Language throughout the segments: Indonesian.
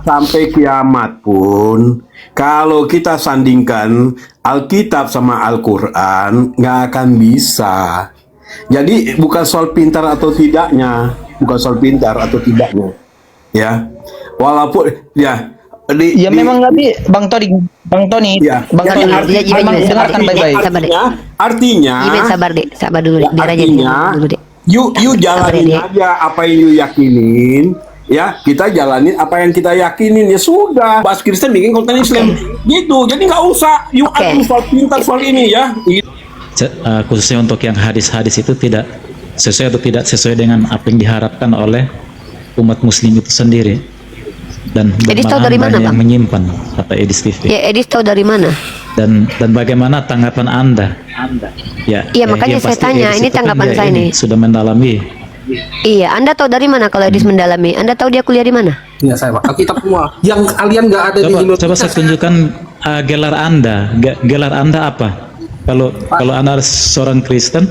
sampai kiamat pun, kalau kita sandingkan Alkitab sama Al-Quran, nggak akan bisa. Jadi bukan soal pintar atau tidaknya, ya. Walaupun ya memang tapi Bang Tony, ya, Bang Tony, memang dengarkan baik-baik. Artinya, sabar dulu, biar aja dulu deh. You jalanin aja apa yang you yakinin, ya kita jalanin apa yang kita yakinin, ya sudah. Bahas Kristen bikin konten Islam, gitu. Jadi nggak usah you adu soal pintar soal ini ya. Khususnya untuk yang hadis-hadis itu tidak sesuai atau tidak sesuai dengan apa yang diharapkan oleh umat muslim itu sendiri, dan Edis tahu dari mana, yang Bang? menyimpan kata Edis TV. Ya, Edis tahu dari mana? Dan bagaimana tanggapan Anda? Iya, makanya saya tanya, ini tanggapan saya nih. Sudah mendalami. Iya, Anda tahu dari mana kalau Edis mendalami? Anda tahu dia kuliah di mana? Ya saya Pak, Alkitab semua. Yang kalian nggak ada di Indonesia. Coba saya tunjukkan gelar Anda. Gelar Anda apa? Kalau Anda seorang Kristen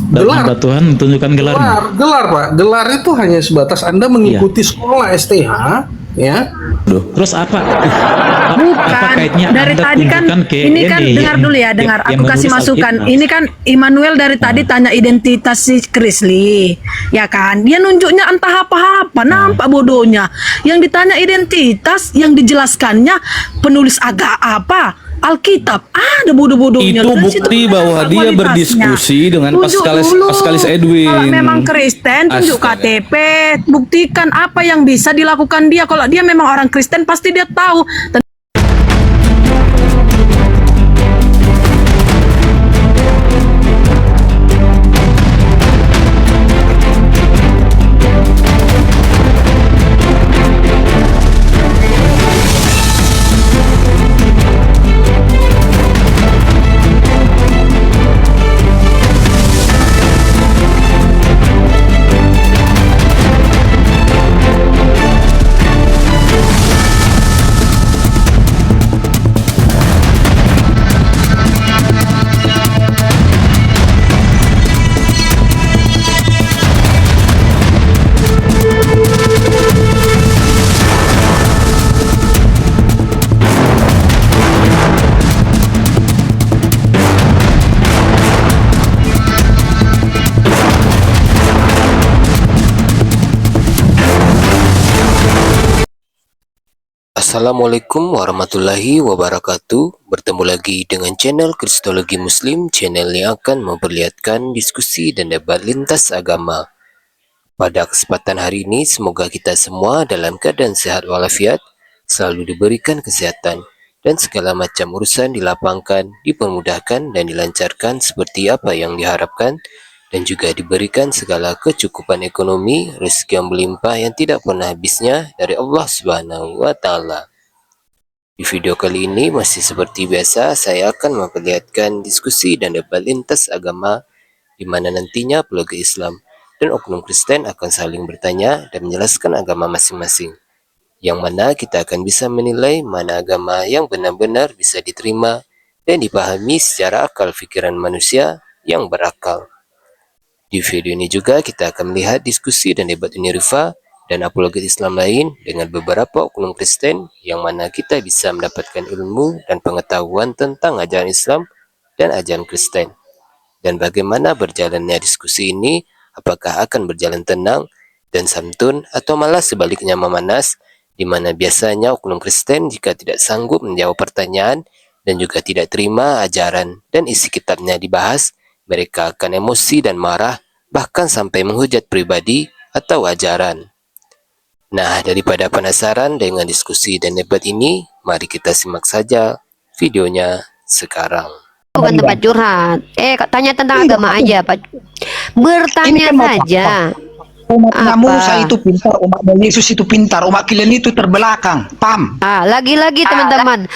dan hamba Tuhan, tunjukkan gelarnya. Gelar Pak, gelar itu hanya sebatas Anda mengikuti sekolah STH, ya. Terus apa kaitnya dari Anda tadi kan ini kan dengar dulu ya, aku kasih masukan. Ini kan Immanuel dari tadi tanya identitas si Krisli, ya kan? Dia nunjuknya entah apa-apa, nampak bodohnya. Yang ditanya identitas, yang dijelaskannya penulis agak apa? Alkitab, ada bodoh-bodohnya. Itu bukti bahwa dia berdiskusi dengan Paskalis Edwin. Kalau memang Kristen, tunjuk KTP, buktikan apa yang bisa dilakukan dia. Kalau dia memang orang Kristen, pasti dia tahu. Assalamualaikum warahmatullahi wabarakatuh. Bertemu lagi dengan channel Kristologi Muslim, channel yang akan memperlihatkan diskusi dan debat lintas agama. Pada kesempatan hari ini, semoga kita semua dalam keadaan sehat walafiat, selalu diberikan kesehatan, dan segala macam urusan dilapangkan, dipermudahkan, dan dilancarkan seperti apa yang diharapkan, dan juga diberikan segala kecukupan ekonomi, rezeki yang berlimpah yang tidak pernah habisnya dari Allah Subhanahu wa Ta'ala. Di video kali ini masih seperti biasa, saya akan memperlihatkan diskusi dan debat lintas agama, di mana nantinya pelogi Islam dan oknum Kristen akan saling bertanya dan menjelaskan agama masing-masing, yang mana kita akan bisa menilai mana agama yang benar-benar bisa diterima dan dipahami secara akal pikiran manusia yang berakal. Di video ini juga kita akan melihat diskusi dan debat Unirifa dan apologet Islam lain dengan beberapa oknum Kristen, yang mana kita bisa mendapatkan ilmu dan pengetahuan tentang ajaran Islam dan ajaran Kristen. Dan bagaimana berjalannya diskusi ini, apakah akan berjalan tenang dan santun atau malah sebaliknya memanas, di mana biasanya oknum Kristen jika tidak sanggup menjawab pertanyaan dan juga tidak terima ajaran dan isi kitabnya dibahas, mereka akan emosi dan marah, bahkan sampai menghujat pribadi atau ajaran. Nah, daripada penasaran dengan diskusi dan debat ini, mari kita simak saja videonya sekarang. Bukan tempat curhat. Tanya tentang agama aja, Pak. Bertanya saja. Umatnya Musa itu pintar, umatnya Yesus itu pintar, umat kalian itu terbelakang. Pam. Lagi-lagi teman-teman.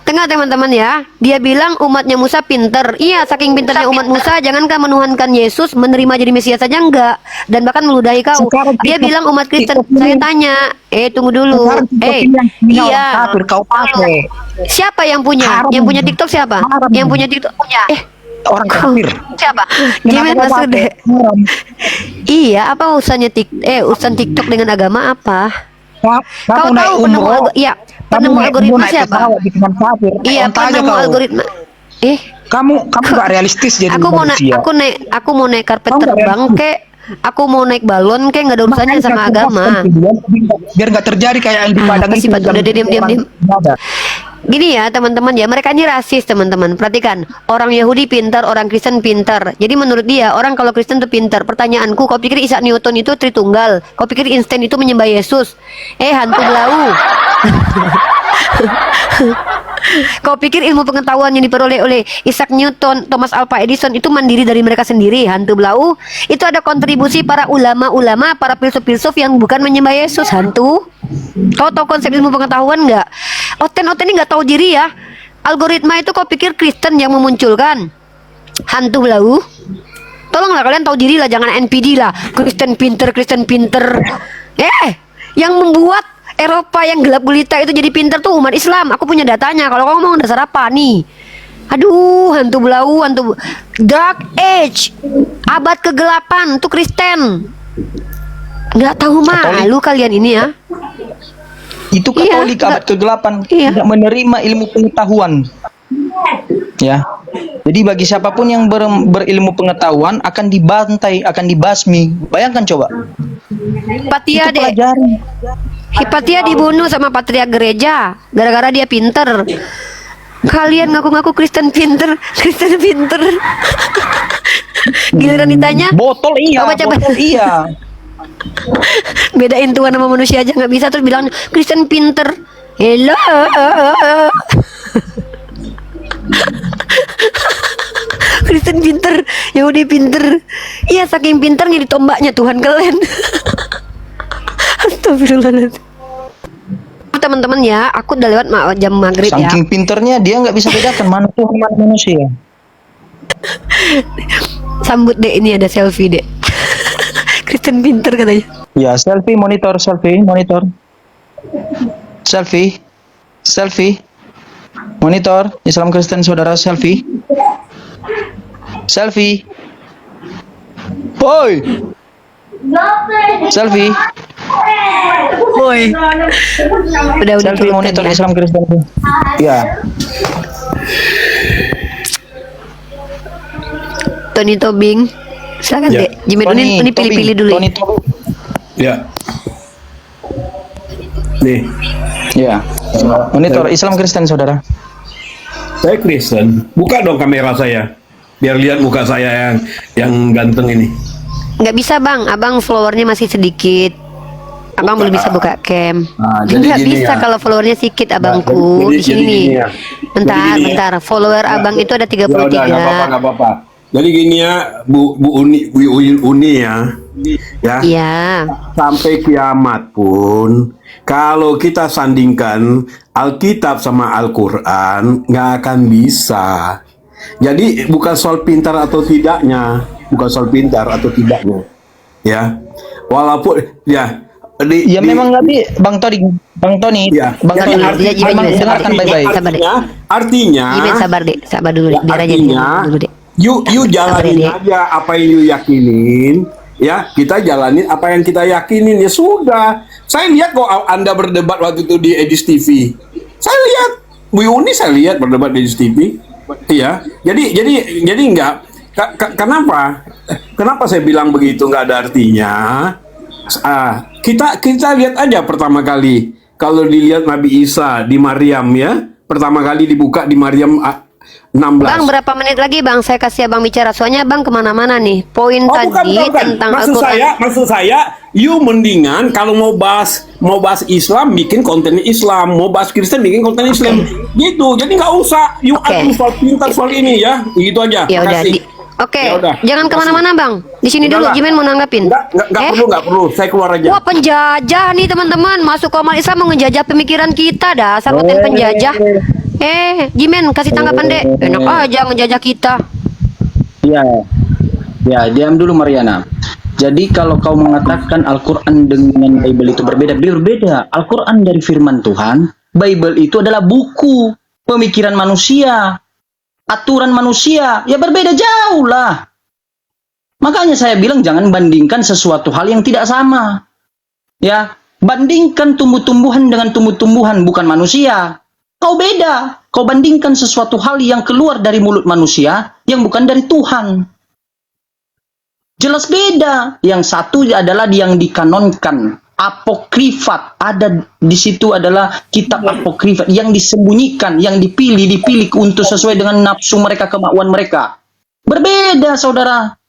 Tengah teman-teman ya, dia bilang umatnya Musa pinter. Iya, saking pinternya umat Musa, jangankan menuhankan Yesus, menerima jadi Mesias saja enggak, dan bahkan meludahi kau. Dia bilang umat Kristen. Saya tanya, tunggu dulu. Iya. Siapa yang punya? Yang punya TikTok siapa? Yang punya TikTok? Orang kafir. Siapa? Gimana maksudnya? Iya, apa urusannya urusan TikTok dengan agama apa? Kau Kamu naik tahu penemu umroh, iya, kamu penemu naik algoritma naik siapa? pesawat di tengah kafir. Iya, Onta aja penemu kau. algoritma. Kamu gak realistis jadi manusia. Aku mau naik karpet Kamu nggak terbang realistis. kek, aku mau naik balon kek, nggak ada urusannya Makanya sama saya agama. jelaskan video, biar nggak terjadi kayak yang di Padang Apa sih, itu. Pak? Udah diam. Ada. Gini ya teman-teman ya, mereka ini rasis teman-teman. Perhatikan, orang Yahudi pintar, orang Kristen pintar. Jadi menurut dia, orang kalau Kristen itu pintar. Pertanyaanku, kau pikir Isaac Newton itu Tritunggal? Kau pikir Einstein itu menyembah Yesus? Hantu belau. Kau pikir ilmu pengetahuan yang diperoleh oleh Isaac Newton, Thomas Alva Edison itu mandiri dari mereka sendiri? Hantu belau. Itu ada kontribusi para ulama-ulama, para filsuf-filsuf yang bukan menyembah Yesus. Hantu. Kau tahu konsep ilmu pengetahuan nggak? Oten ini nggak tahu diri ya. Algoritma itu kau pikir Kristen yang memunculkan? Hantu belau. Tolonglah kalian tahu diri lah, jangan NPD lah. Kristen pinter. Yang membuat Eropa yang gelap gulita itu jadi pinter tuh umat Islam. Aku punya datanya. Kalau kamu ngomong dasar apa nih? Aduh, hantu belau, Dark Age, abad kegelapan tuh Kristen. Nggak tahu malu kalian ini ya. Itu Katolik abad kegelapan, tidak menerima ilmu pengetahuan. Ya. Jadi bagi siapapun yang berilmu pengetahuan akan dibantai, akan dibasmi. Bayangkan coba. Hipatia deh. Hipatia dibunuh sama patriark gereja gara-gara dia pinter. Kalian ngaku-ngaku Kristen pinter. Giliran ditanya Botol iya. Bedain Tuhan sama manusia aja nggak bisa, terus bilang Kristen pinter. Hello. Kristen pinter, Yahudi pinter. Iya, saking pinternya ditombaknya Tuhan kalian. Astagfirullahaladzim. Teman-teman ya, aku udah lewat jam maghrib ya. Saking pinternya dia nggak bisa bedakan mana Tuhan mana manusia. Sambut deh, ini ada selfie deh. Kristen pinter katanya. Ya, selfie monitor. Selfie. Monitor Islam Kristen saudara, selfie. Boy. Selfie. Boy. Udah Selfie monitor ya. Islam Kristen. Ya. Tony Tobing. Silakan Ya. deh. Jimin ini pilih-pilih dulu. Tony Ya. Tobing. Ya. Nih, Ya. Monitor Islam Kristen saudara. saya Kristen. Buka dong kamera saya, biar lihat muka saya yang ganteng ini. Nggak bisa bang, abang followernya masih sedikit. Abang belum bisa buka cam. Nah, jadi Nggak gini bisa ya. kalau followernya sedikit abangku. Di sini. gini ya. Jadi gini ya. Follower abang itu ada 33. Ya udah, nggak apa-apa. Jadi gini ya, Bu Uni ya. Iya. Sampai kiamat pun, kalau kita sandingkan Alkitab sama Al-Quran, nggak akan bisa. Jadi bukan soal pintar atau tidaknya, ya. Walaupun ya. Memang nggak Bang Tony. Ya. Bang Jadi Tony, abang dengarkan baik-baik. Artinya, Jimin sabar dulu deh. Biar aja artinya, dulu deh. you jalanin Sabar, aja apa yang you yakinin, ya. Kita jalanin apa yang kita yakinin, ya sudah. Saya lihat kok Anda berdebat waktu itu di Edis TV. Saya lihat Bu Yuni, saya lihat berdebat di Edis TV. Iya. Jadi enggak. Kenapa saya bilang begitu nggak ada artinya? Kita lihat aja pertama kali kalau dilihat Nabi Isa di Maryam ya, pertama kali dibuka di Maryam 16. Bang, berapa menit lagi bang? Saya kasih abang bicara. Soalnya bang kemana-mana nih. Poin tadi tentang Maksud saya, you mendingan kalau mau bahas Islam bikin konten Islam, mau bahas Kristen bikin konten Islam, gitu. Jadi nggak usah you atur soal pintar soal ini ya, gitu aja. Ya udah. Oke, Ya udah. jangan kemana-mana bang. Di sini dulu, Jimin mau nanggapin. Nggak perlu. Saya keluar aja. Wah, penjajah nih teman-teman. Masuk ke umat Islam mau ngejajah pemikiran kita dah. Konten penjajah. Jimin kasih tanggapan dek. Enak aja ngejajah kita. Ya, diam dulu Mariana. Jadi kalau kau mengatakan Al-Quran dengan Bible itu berbeda. Al-Quran dari firman Tuhan, Bible itu adalah buku pemikiran manusia, aturan manusia, ya berbeda jauh lah. Makanya saya bilang jangan bandingkan sesuatu hal yang tidak sama. Ya, Bandingkan tumbuh-tumbuhan dengan tumbuh-tumbuhan, bukan manusia. Kau beda. Kau bandingkan sesuatu hal yang keluar dari mulut manusia yang bukan dari Tuhan. Jelas beda. Yang satu adalah yang dikanonkan. Apokrifat. Ada di situ adalah kitab apokrifat. Yang disembunyikan, yang dipilih untuk sesuai dengan nafsu mereka, kemauan mereka. Berbeda, saudara.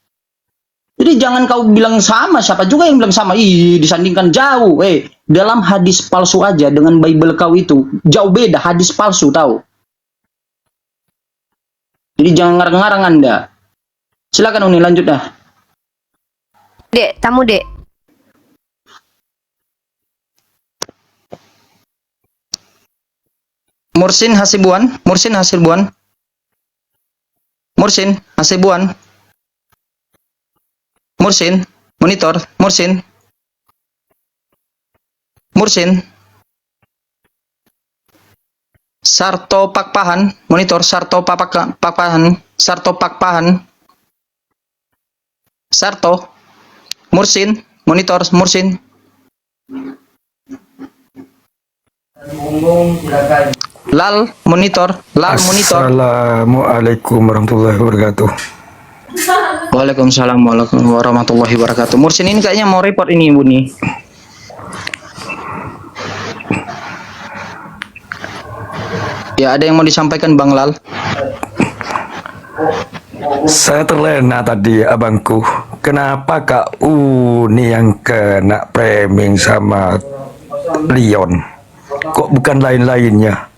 Jadi jangan kau bilang sama, siapa juga yang bilang sama? Ih, disandingkan jauh. Dalam hadis palsu aja dengan Bible kau itu, jauh beda hadis palsu, tahu. Jadi jangan ngarang-ngarang Anda. Silakan Uni, lanjut dah. Dek, tamu Dek. Mursin Hasibuan. Mursin, monitor, Mursin. Sarto Pakpahan, monitor, Sarto Pakpahan. Sarto, Mursin, monitor, Mursin. Lal, monitor. Assalamualaikum warahmatullahi wabarakatuh. Waalaikumsalam warahmatullahi wabarakatuh. Mursin ini kayaknya mau report ini, Ibu nih. Ya, ada yang mau disampaikan Bang Lal? Saya terlena tadi abangku. Kenapa Kak Uni yang kena framing sama Leon? Kok bukan lain-lainnya?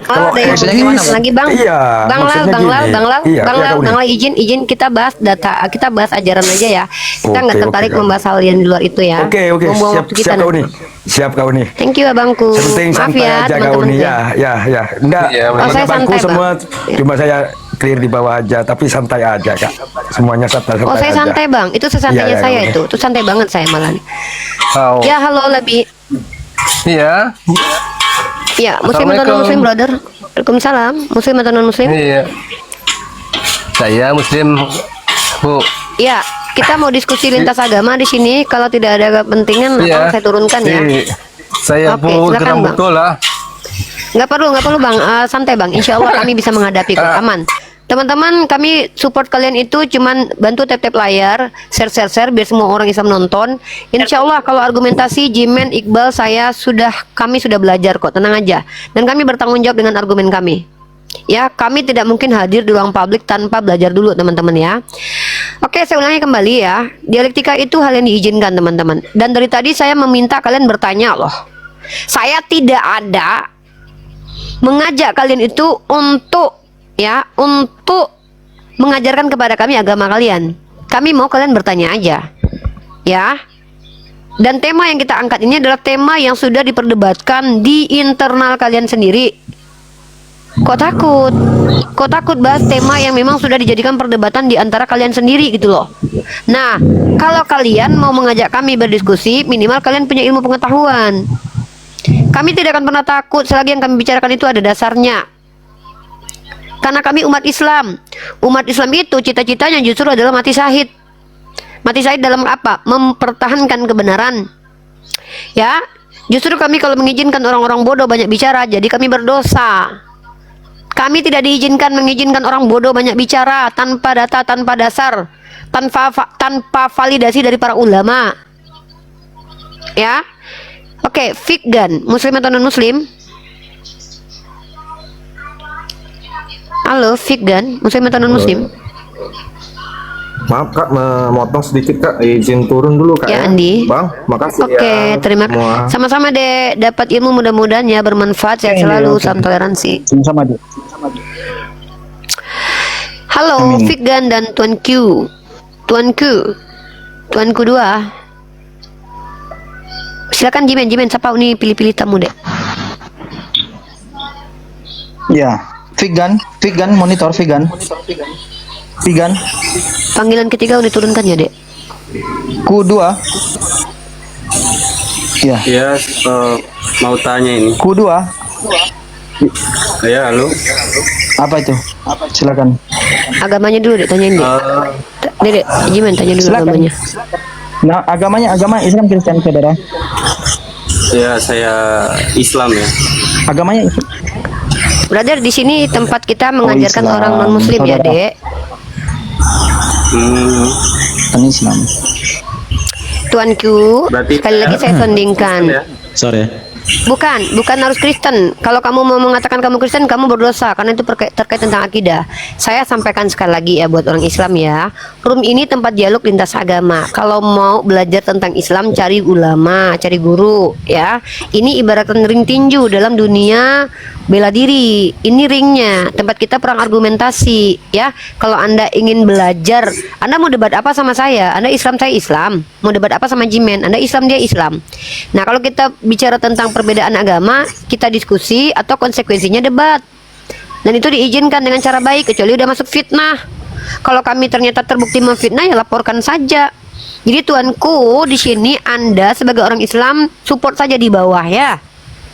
Oh, maksudnya gimana, Bu? lagi Bang. Iya, Bang Lal, maksudnya gini. Bang Lal, izin kita bahas data, kita bahas ajaran aja ya. Kita nggak Oke, tertarik Kak. membahas hal yang di luar itu ya. Oke, Membuang siap waktu kita Kak nanti. Uni. Siap Kak Uni. Thank you abangku. Penting Maaf santai ya aja Kak teman-teman. Uni. Ya. Enggak, Oh, saya abangku santai, semua Bang. cuma saya clear di bawah aja, tapi santai aja Kak. Semuanya santai Oh, saya aja. santai Bang. Itu sesantainya Iya, saya oke. itu. Itu santai banget saya malah. Oh. Ya, halo Labi. Iya. Ya, muslim atau non muslim, brother? Waalaikumsalam. Muslim atau non muslim? Iya. Saya muslim, Bu. Ya, kita mau diskusi lintas agama di sini. Kalau tidak ada kepentingan, Iya. saya turunkan ya. Saya Oke, Bu silakan, geram Bang. betul lah. Nggak perlu Bang. Santai Bang. Insya Allah kami bisa menghadapi kok. Aman. Teman-teman, kami support kalian itu cuman bantu tap-tap layar, share biar semua orang Islam nonton. Insya Allah kalau argumentasi Jimen, Iqbal, kami sudah belajar kok, tenang aja. Dan kami bertanggung jawab dengan argumen kami. Ya, kami tidak mungkin hadir di ruang publik tanpa belajar dulu teman-teman ya. Oke, saya ulangi kembali ya. Dialektika itu hal yang diizinkan teman-teman. Dan dari tadi saya meminta kalian bertanya loh. Saya tidak ada mengajak kalian itu untuk mengajarkan kepada kami agama kalian. Kami mau kalian bertanya aja. Ya. Dan tema yang kita angkat ini adalah tema yang sudah diperdebatkan di internal kalian sendiri. Kok takut? Kok takut bahas tema yang memang sudah dijadikan perdebatan di antara kalian sendiri gitu loh. Nah, kalau kalian mau mengajak kami berdiskusi, minimal kalian punya ilmu pengetahuan. Kami tidak akan pernah takut selagi yang kami bicarakan itu ada dasarnya. Karena kami umat Islam. Umat Islam itu cita-citanya justru adalah mati syahid. Mati syahid dalam apa? Mempertahankan kebenaran. Ya, justru kami kalau mengizinkan orang-orang bodoh banyak bicara, jadi kami berdosa. Kami tidak diizinkan mengizinkan orang bodoh banyak bicara tanpa data, tanpa dasar, tanpa validasi dari para ulama. Ya. Oke, Fikgan, muslim atau non muslim? Halo, Fikgan, muslim atau non muslim? Maaf Kak, memotong sedikit Kak, izin turun dulu Kak Ya, Andi. Bang, makasih Oke, terima kasih. Sama-sama deh, dapat ilmu mudah-mudahan ya, bermanfaat, sehat selalu, salam toleransi. Sama-sama, Dek. Halo, Fikgan dan Tuan Q. Tuanku 2. Silakan Jimen, siapa ini pilih-pilih tamu deh. Ya, Figan, monitor Figan. Panggilan ketiga udah turunkan ya, Dek. Q2. Ya. Ya, mau tanya ini. Q2. Ya, halo. Apa itu? Silakan. Agamanya dulu deh, tanyain deh. Dede, gimana tanya dulu Silakan. agamanya. Nah, agamanya agama Islam Kristen saudara. Ya, saya Islam ya. Agamanya Brother, di sini tempat kita mengajarkan Islam, orang non muslim ya, saudara. Dek. Islam. Tuanku, Berarti sekali lagi saya sandingkan. ya. Sorry. Bukan harus Kristen. Kalau kamu mau mengatakan kamu Kristen, kamu berdosa karena itu terkait tentang akidah. Saya sampaikan sekali lagi ya buat orang Islam ya. Room ini tempat dialog lintas agama. Kalau mau belajar tentang Islam, cari ulama, cari guru ya. Ini ibaratkan ring tinju dalam dunia bela diri. Ini ringnya, tempat kita perang argumentasi ya. Kalau Anda ingin belajar, Anda mau debat apa sama saya? Anda Islam, saya Islam. Mau debat apa sama Jimen? Anda Islam, dia Islam. Nah, kalau kita bicara tentang perbedaan agama, kita diskusi atau konsekuensinya debat. Dan itu diizinkan dengan cara baik, kecuali udah masuk fitnah. Kalau kami ternyata terbukti memfitnah, ya laporkan saja. Jadi tuanku, di sini Anda sebagai orang Islam support saja di bawah ya.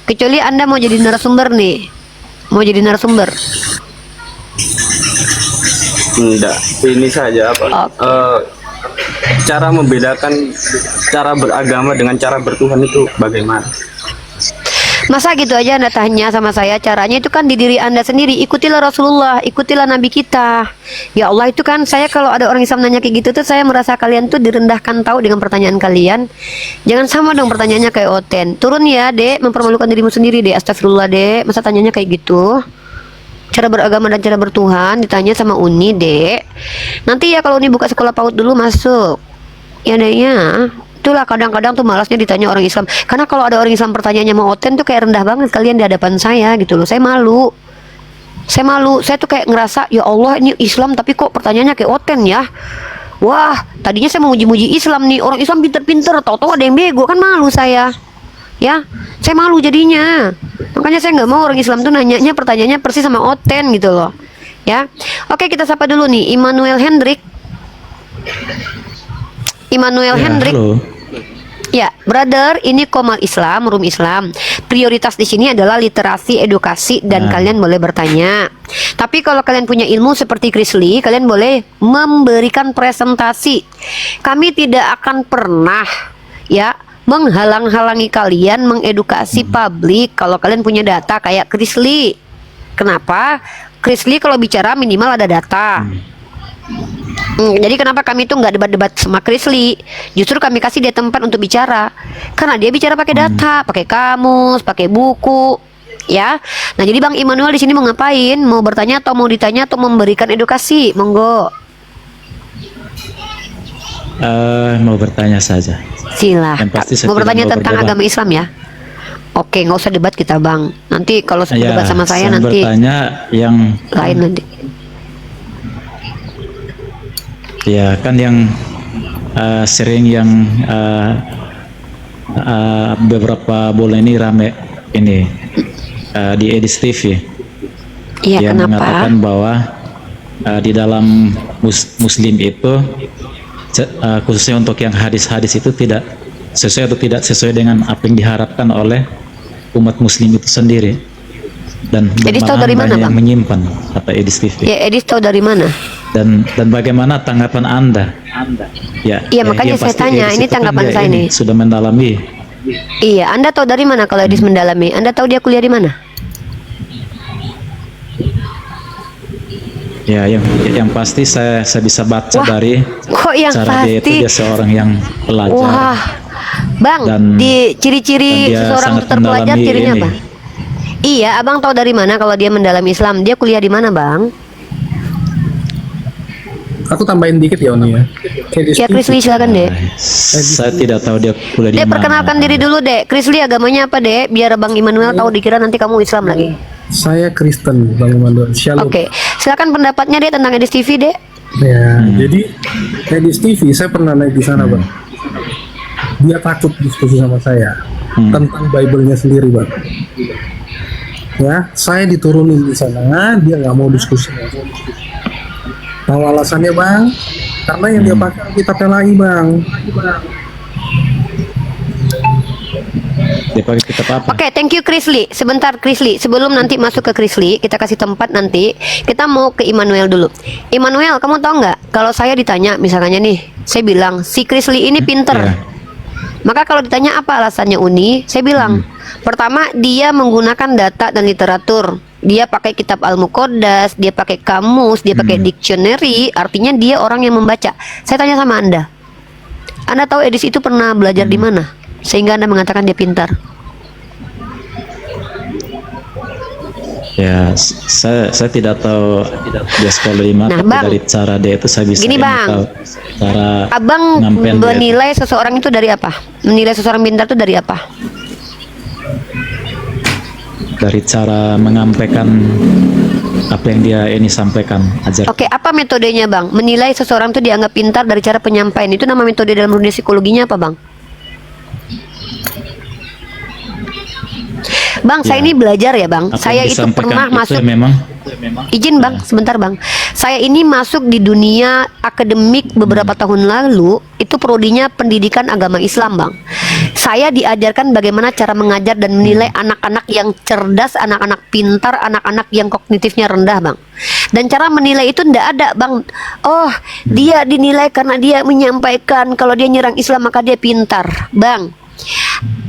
Kecuali Anda mau jadi narasumber nih. Mau jadi narasumber. Enggak, ini saja apa? Cara membedakan cara beragama dengan cara bertuhan itu bagaimana? Masa gitu aja Anda tanya sama saya? Caranya itu kan di diri Anda sendiri. Ikutilah Rasulullah, ikutilah Nabi kita. Ya Allah, itu kan saya kalau ada orang Islam nanya kayak gitu tuh saya merasa kalian tuh direndahkan tahu dengan pertanyaan kalian. Jangan sama dong pertanyaannya kayak Oten. Turun ya, Dek, mempermalukan dirimu sendiri, Dek. Astagfirullah, Dek. Masa tanyanya kayak gitu? Cara beragama dan cara bertuhan ditanya sama Uni, Dek. Nanti ya kalau Uni buka sekolah PAUD dulu masuk. Ya, Dek, ya. Itulah kadang-kadang tuh malasnya ditanya orang Islam. Karena kalau ada orang Islam pertanyaannya mau Oten tuh kayak rendah banget kalian di hadapan saya gitu loh. Saya malu. Saya tuh kayak ngerasa, ya Allah ini Islam tapi kok pertanyaannya kayak Oten ya. Wah, tadinya saya mau muji-muji Islam nih. Orang Islam pinter-pinter, tahu-tahu ada yang bego, kan malu saya. Ya, saya malu jadinya. Makanya saya nggak mau orang Islam tuh nanyanya pertanyaannya persis sama Oten gitu loh. Ya. Oke, kita sapa dulu nih Immanuel Hendrik. Immanuel Hendrik. Halo. Ya, brother, ini Komal Islam, Room Islam. Prioritas di sini adalah literasi, edukasi, dan kalian boleh bertanya. Tapi kalau kalian punya ilmu seperti Chris Lee, kalian boleh memberikan presentasi. Kami tidak akan pernah ya menghalang-halangi kalian mengedukasi publik kalau kalian punya data kayak Chris Lee. Kenapa? Chris Lee kalau bicara minimal ada data. Jadi kenapa kami tuh nggak debat-debat sama Chris Lee? Justru kami kasih dia tempat untuk bicara, karena dia bicara pakai data, pakai kamus, pakai buku, ya. Nah jadi Bang Immanuel di sini mau ngapain? Mau bertanya atau mau ditanya atau memberikan edukasi? Monggo. Mau bertanya saja. Silahkan. Saya Mau tidak bertanya mau tentang berdebat. agama Islam ya? Oke, nggak usah debat kita Bang. Nanti kalau debat sama saya nanti bertanya yang lain nanti. ya kan yang sering yang beberapa bulan ini rame ini di Edis TV. Iya, yang kenapa? mengatakan bahwa di dalam Muslim itu khususnya untuk yang hadis-hadis itu tidak sesuai atau tidak sesuai dengan apa yang diharapkan oleh umat Muslim itu sendiri, dan Edis tahu malahan dari mana, banyak yang Bang? menyimpan kata Edis TV. Ya, Edis tahu dari mana? Dan bagaimana tanggapan Anda? Ya, Iya, makanya yang saya pasti tanya, Edis ini itu kan tanggapan dia saya ini nih. sudah mendalami. Iya, Anda tahu dari mana kalau Edis mendalami? Anda tahu dia kuliah di mana? Ya, yang pasti saya bisa baca Wah, dari kok yang cara dia itu pasti? dia seorang yang pelajar. Wah, Bang, Dan- di ciri-ciri dan dia seseorang sangat itu terpelajar mendalami cirinya ini. apa? Iya, Abang tahu dari mana kalau dia mendalami Islam? Dia kuliah di mana, Bang? Aku tambahin dikit ya Oni ya. Ya, Chris Lee silakan, Dek. Saya tidak tahu dia kuliah di Dek, mana. perkenalkan diri dulu, Dek. Chris Lee agamanya apa, Dek? Biar Bang Immanuel tahu, dikira nanti kamu Islam lagi. Saya Kristen, Bang Immanuel. Shalom. Oke, silakan pendapatnya Dek tentang Edis TV, Dek. Ya, jadi Edis TV saya pernah naik di sana, Bang. Dia takut diskusi sama saya tentang Bible-nya sendiri, Bang. Ya, saya diturunin di sana, dia nggak mau diskusi. Tahu alasannya, Bang? Karena yang dia pakai kitabnya lagi, Bang. Dia pakai kitab apa? Oke, thank you Krisli. Sebentar Krisli, sebelum nanti masuk ke Krisli, kita kasih tempat nanti. Kita mau ke Immanuel dulu. Immanuel, kamu tahu nggak? Kalau saya ditanya, misalnya nih, saya bilang si Krisli ini pinter. Iya. Maka kalau ditanya apa alasannya Uni, saya bilang, pertama dia menggunakan data dan literatur. Dia pakai kitab Al-Muqaddas, dia pakai kamus, dia pakai dictionary. Artinya dia orang yang membaca. Saya tanya sama Anda tahu Edis itu pernah belajar di mana? Sehingga Anda mengatakan dia pintar. Ya, saya tidak tahu dia sekolah di mana, Nah, tapi Bang, dari cara dia itu saya bisa gini, Bang. tahu cara Abang penyampaian dia itu. menilai seseorang itu dari apa? Menilai seseorang pintar itu dari apa? Dari cara menyampaikan apa yang dia ini sampaikan, ajar. Oke, apa metodenya Bang? Menilai seseorang itu dianggap pintar dari cara penyampaian. Itu nama metode dalam dunia psikologinya apa Bang? Bang, saya ini belajar ya Bang. Apa Saya yang itu disampaikan pernah itu masuk. memang Izin Bang, sebentar Bang. Saya ini masuk di dunia akademik beberapa tahun lalu. Itu prodinya pendidikan agama Islam Bang. Saya diajarkan bagaimana cara mengajar dan menilai anak-anak yang cerdas, anak-anak pintar, anak-anak yang kognitifnya rendah Bang. Dan cara menilai itu ndak ada Bang. Oh, dia dinilai karena dia menyampaikan kalau dia nyerang Islam maka dia pintar Bang.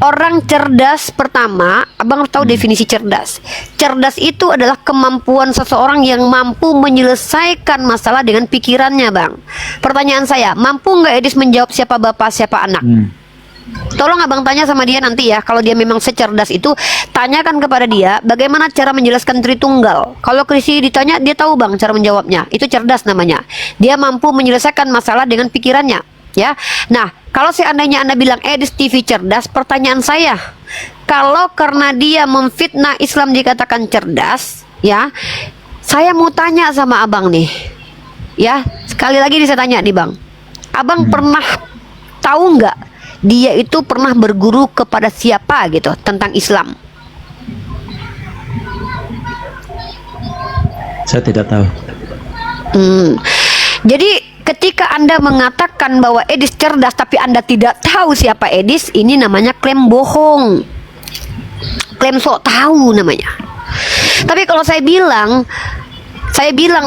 Orang cerdas, pertama, Abang tahu definisi cerdas. Cerdas itu adalah kemampuan seseorang yang mampu menyelesaikan masalah dengan pikirannya Bang. Pertanyaan saya, mampu nggak Edis menjawab siapa bapak, siapa anak? Tolong Abang tanya sama dia nanti ya. Kalau dia memang secerdas itu, tanyakan kepada dia bagaimana cara menjelaskan Tritunggal. Kalau Krisi ditanya, dia tahu Bang cara menjawabnya. Itu cerdas namanya. Dia mampu menyelesaikan masalah dengan pikirannya, ya. Nah, kalau seandainya Anda bilang Edis TV cerdas, pertanyaan saya, kalau karena dia memfitnah Islam dikatakan cerdas, ya, saya mau tanya sama Abang nih, ya, sekali lagi nih saya tanya nih Bang, Abang pernah tahu nggak dia itu pernah berguru kepada siapa gitu tentang Islam? saya tidak tahu. Jadi ketika Anda mengatakan bahwa Edis cerdas tapi Anda tidak tahu siapa Edis, ini namanya klaim bohong. Klaim sok tahu namanya. Tapi kalau saya bilang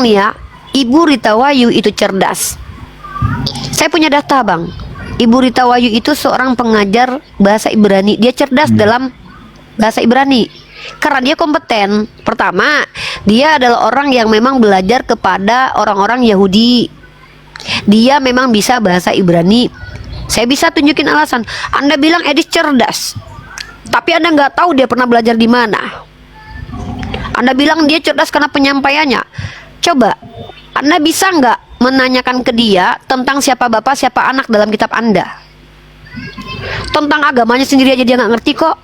nih ya, Ibu Rita Wahyu itu cerdas. Saya punya data Bang. Ibu Rita Wahyu itu seorang pengajar bahasa Ibrani. Dia cerdas dalam bahasa Ibrani. Karena dia kompeten. Pertama, dia adalah orang yang memang belajar kepada orang-orang Yahudi. Dia memang bisa bahasa Ibrani. Saya bisa tunjukin alasan. Anda bilang Edis cerdas, tapi Anda nggak tahu dia pernah belajar di mana. Anda bilang dia cerdas karena penyampaiannya. Coba, Anda bisa nggak menanyakan ke dia tentang siapa bapak, siapa anak dalam kitab Anda? Tentang agamanya sendiri aja dia nggak ngerti kok.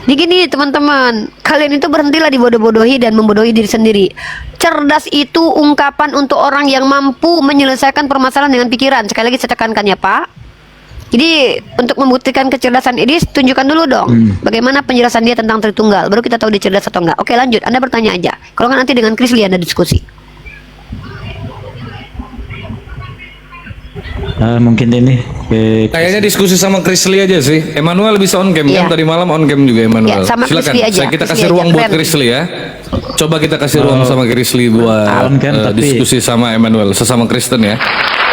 Begini teman-teman, kalian itu berhentilah dibodoh-bodohi dan membodohi diri sendiri. Cerdas itu ungkapan untuk orang yang mampu menyelesaikan permasalahan dengan pikiran. Sekali lagi saya tekankan ya Pak. Jadi untuk membuktikan kecerdasan Edis, tunjukkan dulu dong bagaimana penjelasan dia tentang Tritunggal. Baru kita tahu dia cerdas atau enggak. Oke lanjut, Anda bertanya aja. Kalau nggak nanti dengan Krisli Anda diskusi. Mungkin ini Kayaknya diskusi sama Krisli aja sih. Emmanuel bisa on cam kan tadi malam on cam juga Emmanuel. Ya, sama Silakan. Krisli aja. Kita Krisli kasih aja, ruang buat keren. Krisli ya. Coba kita kasih ruang sama Krisli buat on cam, tapi diskusi sama Emmanuel sesama Kristen ya.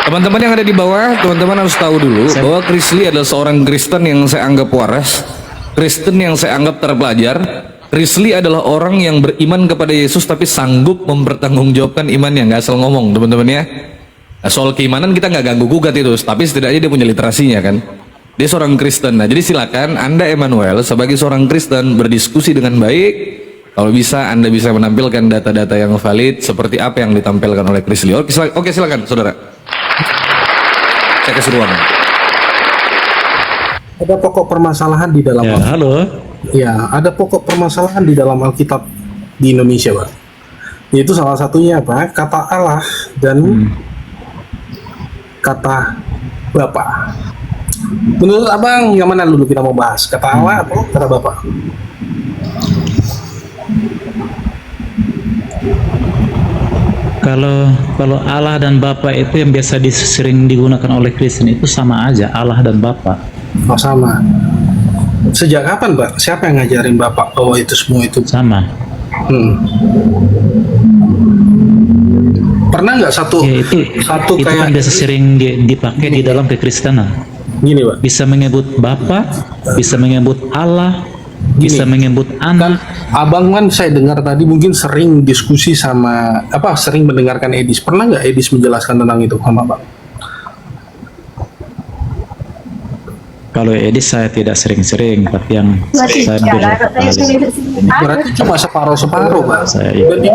Teman-teman yang ada di bawah, teman-teman harus tahu dulu bahwa Krisli adalah seorang Kristen yang saya anggap waras, Kristen yang saya anggap terpelajar. Krisli adalah orang yang beriman kepada Yesus tapi sanggup mempertanggungjawabkan imannya, nggak asal ngomong teman-teman ya. Nah, soal keimanan kita nggak ganggu gugat itu, tapi setidaknya dia punya literasinya kan. Dia seorang Kristen. Nah, jadi silakan Anda Emmanuel sebagai seorang Kristen berdiskusi dengan baik. Kalau bisa Anda bisa menampilkan data-data yang valid seperti apa yang ditampilkan oleh Krisli. Oke, silakan saudara. Saya kasih ruang. Ada pokok permasalahan di dalam halo. Ya, ada pokok permasalahan di dalam Alkitab di Indonesia, Pak. Yaitu salah satunya apa? Kata Allah dan kata Bapa. Menurut Abang yang mana dulu kita mau bahas? Kata Allah atau kata Bapa? Kalau Allah dan Bapa itu yang biasa sering digunakan oleh Kristen itu sama aja, Allah dan Bapa. Oh, sama. Sejak kapan, Pak? Siapa yang ngajarin Bapak bahwa itu semua itu? Sama. Pernah nggak satu Ya, itu kayak kan biasa sering dipakai di dalam kekristenan. gini, Pak? Bisa menyebut Bapa, bisa menyebut Allah, bisa menyebut Kan anak. Abang kan saya dengar tadi mungkin sering diskusi sama sering mendengarkan Edis. Pernah nggak Edis menjelaskan tentang itu sama Bang? Kalau Edis saya tidak sering-sering, tapi yang saya beberapa kali. Berarti cuma separuh-separuh, Pak. Saya Dan di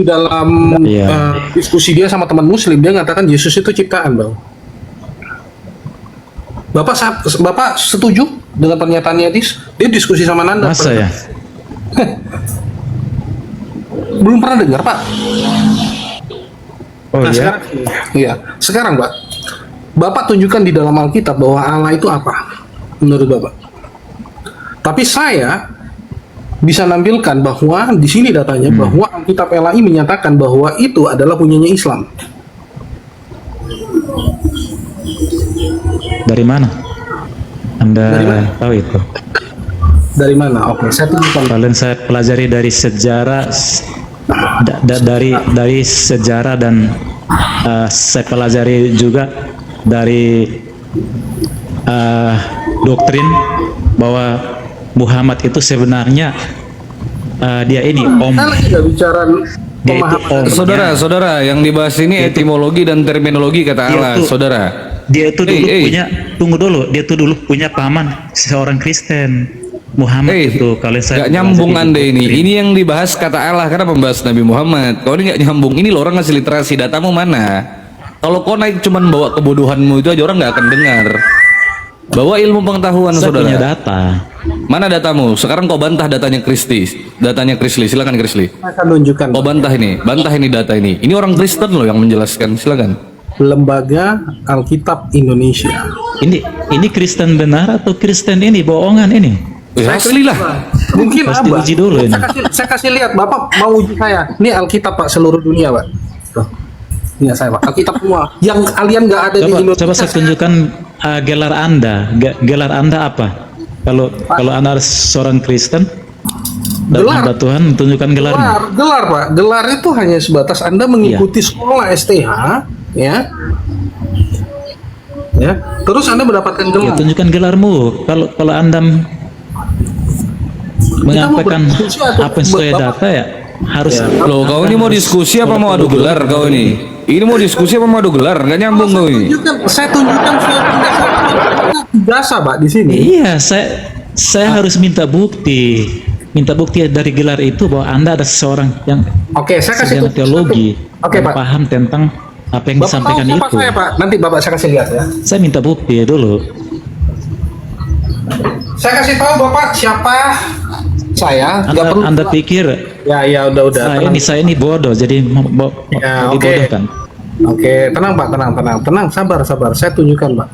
dalam Iya. diskusi dia sama teman Muslim, dia mengatakan Yesus itu ciptaan, Bang. Bapak setuju dengan pernyataan Edis? Dia diskusi sama Nanda. Masa ya? Belum pernah dengar, Pak. Oh Nah, ya? sekarang, Pak. Bapak tunjukkan di dalam Alkitab bahwa Allah itu apa menurut Bapak. Tapi saya bisa nampilkan bahwa di sini datanya bahwa Alkitab LAI menyatakan bahwa itu adalah punyanya Islam. Dari mana? Anda Dari mana? tahu itu? Dari mana? Oke, saya tunjukkan. Kalian saya pelajari dari sejarah, dari sejarah dan saya pelajari juga dari doktrin bahwa Muhammad itu sebenarnya dia ini om. Saya lagi nggak bicara Dia itu pemahaman. om. Saudara, yang dibahas ini etimologi dan terminologi kata Allah, saudara. Dia itu dulu punya, tunggu dulu, dia itu dulu punya paman seorang Kristen. Muhammad itu kalau saya Gak nyambung pelajari Anda di ini. doktrin. Ini yang dibahas kata Allah karena membahas Nabi Muhammad. Kalau ini gak nyambung, ini lo orang ngasih literasi, datamu mana? Kalau kau naik cuman bawa kebodohanmu itu aja orang nggak akan dengar. Bawa ilmu pengetahuan, Saya saudara. punya data. Mana datamu? Sekarang kau bantah datanya Kristi. Datanya Krisli, silakan Krisli. Saya akan tunjukkan. Kau bantah ini data ini. Ini orang Kristen loh yang menjelaskan, silakan. Lembaga Alkitab Indonesia. Ini Kristen benar atau Kristen ini bohongan ini? Asli lah. Mungkin Harus Abah. diuji dulu ini. Saya kasih lihat, Bapak mau uji saya. Ini Alkitab, Pak, seluruh dunia, Pak. Tuh. Ini saya, Pak. Alkitab semua. Yang kalian nggak ada di Indonesia. Coba saya tunjukkan gelar Anda. Gelar Anda apa? Kalau Anda seorang Kristen dan Gelar. hamba Tuhan, tunjukkan gelarnya. Gelar, Pak. Gelar itu hanya sebatas Anda mengikuti sekolah STH, ya. Ya. Terus Anda mendapatkan Ya, gelar. tunjukkan gelarmu. Kalau Anda menyampaikan berdiskusi atau apa yang sesuai data ya harus. Loh, kau ini mau diskusi apa mau adu gelar kau ini? Ini mau diskusi apa mau adu gelar? Gak nyambung kau ini. Saya tunjukkan jasa, Pak, di sini. Iya, saya harus minta bukti dari gelar itu bahwa Anda ada seseorang yang Oke, saya kasih sarjana teologi, Oke, yang Pak. paham tentang apa yang Bapak tahu disampaikan siapa itu. saya, Pak? Nanti Bapak saya kasih lihat ya. Saya minta bukti dulu. Saya kasih tahu Bapak siapa saya. Nggak perlu. Anda pikir Ya, udah. saya ini bodoh, jadi Ya, oke. dibodohkan. Oke, tenang Pak, tenang, sabar. Saya tunjukkan, Pak.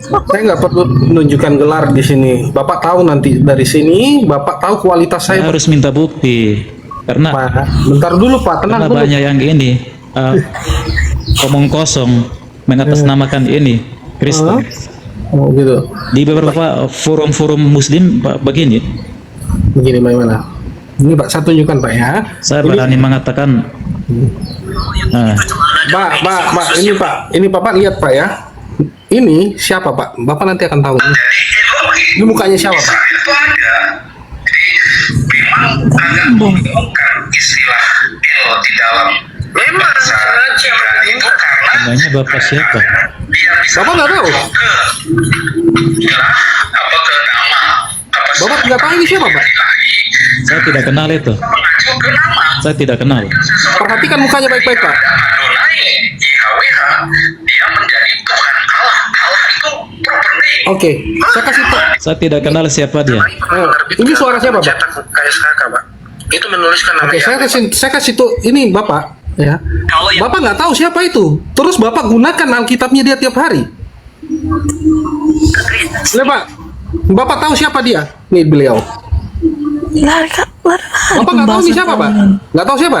Saya nggak perlu menunjukkan gelar di sini. Bapak tahu nanti dari sini, Bapak tahu kualitas Saya saya. harus minta bukti karena Pak, bentar dulu Pak, tenang karena dulu. banyak yang ini omong kosong mengatasnamakan ini Kristen. Oh gitu. Di beberapa forum-forum Muslim begini. Begini bagaimana? Ini Pak, saya tunjukkan Pak ya. Saya berani mengatakan. Pak, ini Bapak lihat Pak ya. Ini siapa Pak? Bapak nanti akan tahu. Ini mukanya siapa Pak? Memang bukan istilah El di dalam bahasa Ibrani itu karena Namanya Bapak siapa? Bapak nggak tahu? apa ke nama apa Bapak nggak tahu ini siapa Pak? Saya tidak kenal itu. mengacu ke nama Saya tidak kenal. Perhatikan mukanya baik-baik Pak. Adonai YHWH dia menjadi Tuhan Allah. Allah itu proper name. Oke, saya kasih tahu. Saya tidak kenal siapa dia. Ini suara siapa Pak? Cetak KSHK Pak. Itu menuliskan nama Oke, Yahweh. saya kasih tuh ini Bapak ya. Bapak nggak tahu siapa itu. Terus Bapak gunakan Alkitabnya dia tiap hari. Lihat Pak, Bapak tahu siapa dia? Nih beliau. Bapak nggak tahu nih siapa Pak? Nggak tahu siapa?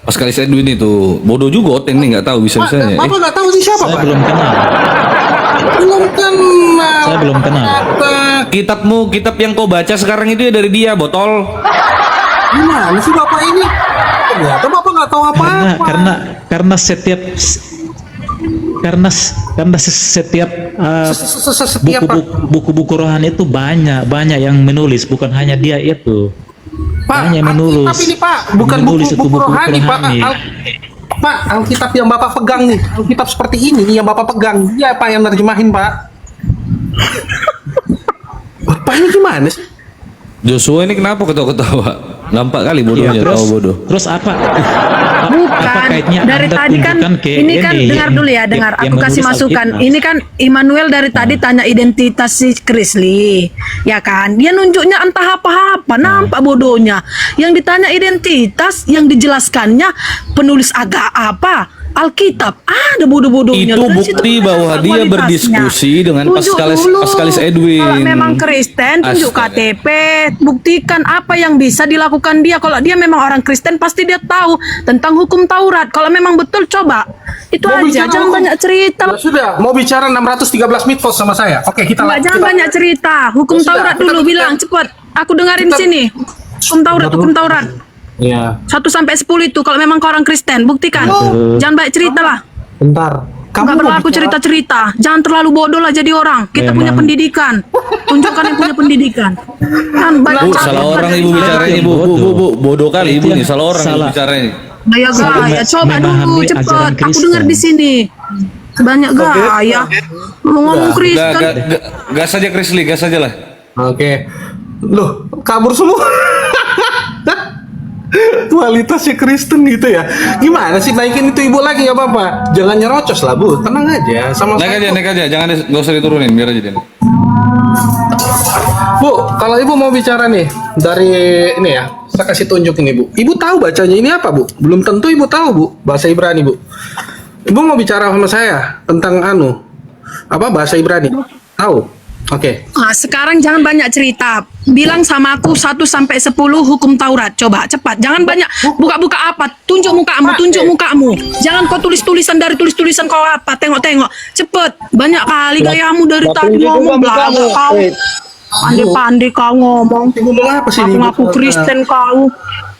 Pas kali saya Edwin itu bodoh juga Oteng nih nggak tahu bisa-bisanya. Bapak nggak tahu nih siapa Saya Pak? belum kenal. Belum kenal. Saya belum kenal. Kitab yang kau baca sekarang itu ya dari dia, botol. Gimana sih bapak ini? Ternyata bapak nggak tahu apa-apa. Karena setiap buku-buku rohani itu banyak yang menulis, bukan hanya dia itu. Pak, Banyak yang menulis. Alkitab ini Pak, bukan Menulis itu buku-buku rohani Pak. rohani. Pak, Alkitab yang bapak pegang nih, Alkitab seperti ini nih yang bapak pegang. Dia Pak yang nerjemahin Pak. Bapak ini gimana sih? Joshua ini kenapa ketawa-ketawa? Nampak kali bodohnya, tahu bodoh. Terus apa? Bukan. Apa kaitnya Dari Anda tadi kan tunjukkan ke ini kan dengar yang- dulu ya, dengar. yang Aku kasih menulis masukan. Alkitab? Ini kan Immanuel dari tadi tanya identitas si Krisli, ya kan? Dia nunjuknya entah apa-apa, nampak bodohnya. Yang ditanya identitas, yang dijelaskannya penulis agak apa? Alkitab. Ada bodoh-bodohnya. Itu Dari situ bukti kan bahwa dia kualitasnya. berdiskusi dengan Tunjuk dulu. Paskalis Edwin. Kalau memang Kristen, tunjuk Astaga. KTP, buktikan apa yang bisa dilakukan dia. Kalau dia memang orang Kristen, pasti dia tahu tentang hukum Taurat. Kalau memang betul, coba. Itu Mau aja, bicara jangan hukum- banyak cerita. Ya sudah, mau bicara 613 mitos sama saya. Oke, kita Enggak, jangan banyak cerita. Hukum Ya sudah, Taurat kita- dulu bilang, cepat. Aku dengerin kita- sini. Hukum Taurat. Iya. 1 sampai 10 itu kalau memang kau orang Kristen, buktikan. Jangan banyak cerita lah. Bentar. Enggak mau berlaku bicara- cerita-cerita. Jangan terlalu bodoh lah jadi orang. Kita punya pendidikan. Tunjukkan yang punya pendidikan. Kan Bu, salah orang ibu bicaranya, Bu. Bodoh kali ibu nih, salah orang ibu bicaranya. Gaya gaya, coba dulu memahami cepet. ajaran Aku Kristen. dengar di sini. Banyak gaya. Lu ngomong Kristen. Gas saja Krisli, gas saja lah. Oke. Loh, kabur semua. Kualitasnya Kristen gitu ya. Gimana sih, naikin itu ibu lagi ya Bapak? Jangan nyerocos lah Bu, tenang aja sama Naik aja, jangan nggak usah diturunin, biar aja dia. Bu, kalau ibu mau bicara nih dari ini ya, saya kasih tunjuk ini Bu. Ibu tahu bacanya ini apa Bu? Belum tentu ibu tahu Bu, bahasa Ibrani Bu. Ibu mau bicara sama saya tentang bahasa Ibrani? Tahu? Oke. Nah, sekarang jangan banyak cerita. Bilang sama aku 1 sampai 10 hukum Taurat. Coba cepat. Jangan banyak buka-buka apa. Tunjuk mukamu. Jangan kau tulis-tulisan dari tulis-tulisan kau apa. Tengok-tengok. Cepet. Banyak kali gayamu dari tadi ngomong belakang kau. Pandai-pandai kau ngomong. Apa sih ini, Ngaku Bu? Kristen kau.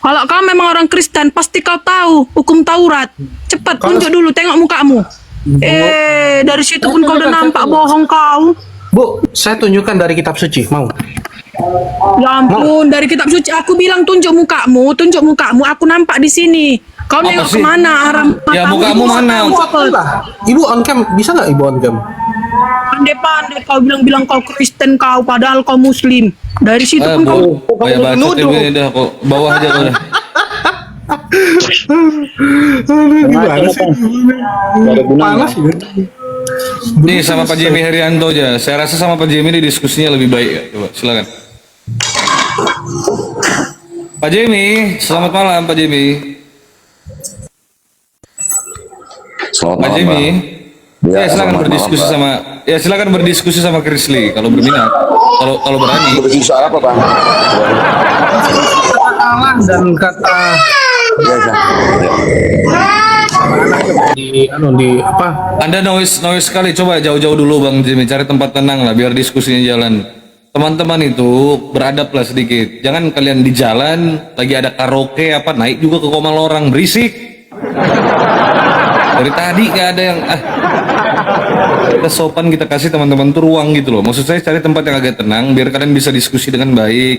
Kalau kau memang orang Kristen, pasti kau tahu hukum Taurat. Cepat tunjuk dulu. Tengok mukamu. Dari situ pun kau udah nampak bohong kau. Bu, saya tunjukkan dari kitab suci, mau? Ya ampun, dari kitab suci aku bilang tunjuk mukamu, aku nampak di sini. Kau Apa nengok sih? kemana arah Ya, matamu? mukamu mana? Ibu on cam, bisa nggak ibu on cam? Pandai-pandai kau bilang kau Kristen kau, padahal kau Muslim. Dari situ pun kau Kayak bacot nuduh. ini dah kok bawah aja udah. Gimana sih? Panas ya? Nih sama Pak Jimmy Herianto aja. Saya rasa sama Pak Jimmy ini diskusinya lebih baik ya. Coba silakan. Pak Jimmy, selamat malam Pak Jimmy. Selamat Pak malam, Jimmy. Bang. Ya, silakan selamat berdiskusi malam, Bang. silakan berdiskusi sama Krisli kalau berminat. Kalau berani. Berdiskusi soal apa, Bang? Allah dan kata Ya, ya. di apa? Anda noise sekali. Coba jauh-jauh dulu Bang Jimmy, cari tempat tenang lah biar diskusinya jalan. Teman-teman itu beradab lah sedikit. Jangan kalian di jalan lagi ada karaoke apa naik juga ke komal orang berisik. Dari tadi gak ada yang kita sopan, kita kasih teman-teman tuh ruang gitu loh. Maksud saya cari tempat yang agak tenang biar kalian bisa diskusi dengan baik.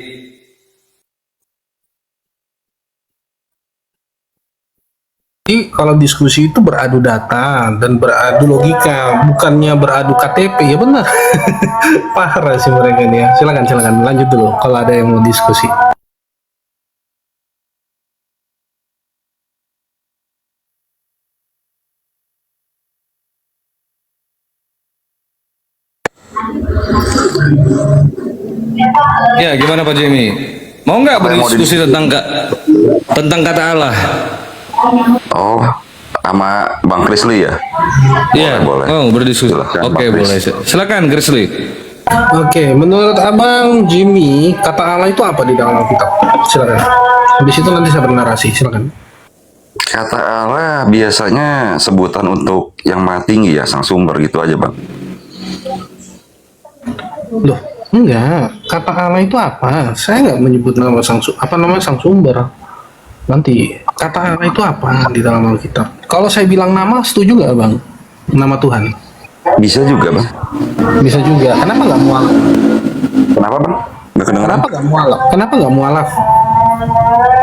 Jadi kalau diskusi itu beradu data dan beradu logika, bukannya beradu KTP, ya benar. Parah sih mereka nih ya. Silakan lanjut dulu kalau ada yang mau diskusi. Ya gimana Pak Jimmy? Mau nggak berdiskusi tentang kata Allah? Oh, sama Bang Krisli ya? Iya, boleh. Oh berdiskusi. Silakan, Oke Bang boleh. Kris. Silakan Krisli. Oke, menurut Abang Jimmy, kata Allah itu apa di dalam Alkitab? Silakan. Habis itu nanti saya bernarasi. Silakan. Kata Allah biasanya sebutan untuk yang maha tinggi ya, sang sumber gitu aja, Bang. Loh, enggak. Kata Allah itu apa? Saya nggak menyebut nama sang sumber. Nanti kata Allah itu apa di dalam Alkitab? Kalau saya bilang nama, setuju nggak bang? Nama Tuhan? Bisa juga bang. Bisa juga. Kenapa nggak mualaf? Kenapa bang? Nggak kedengeran? Kenapa nggak mualaf? Kenapa nggak mualaf?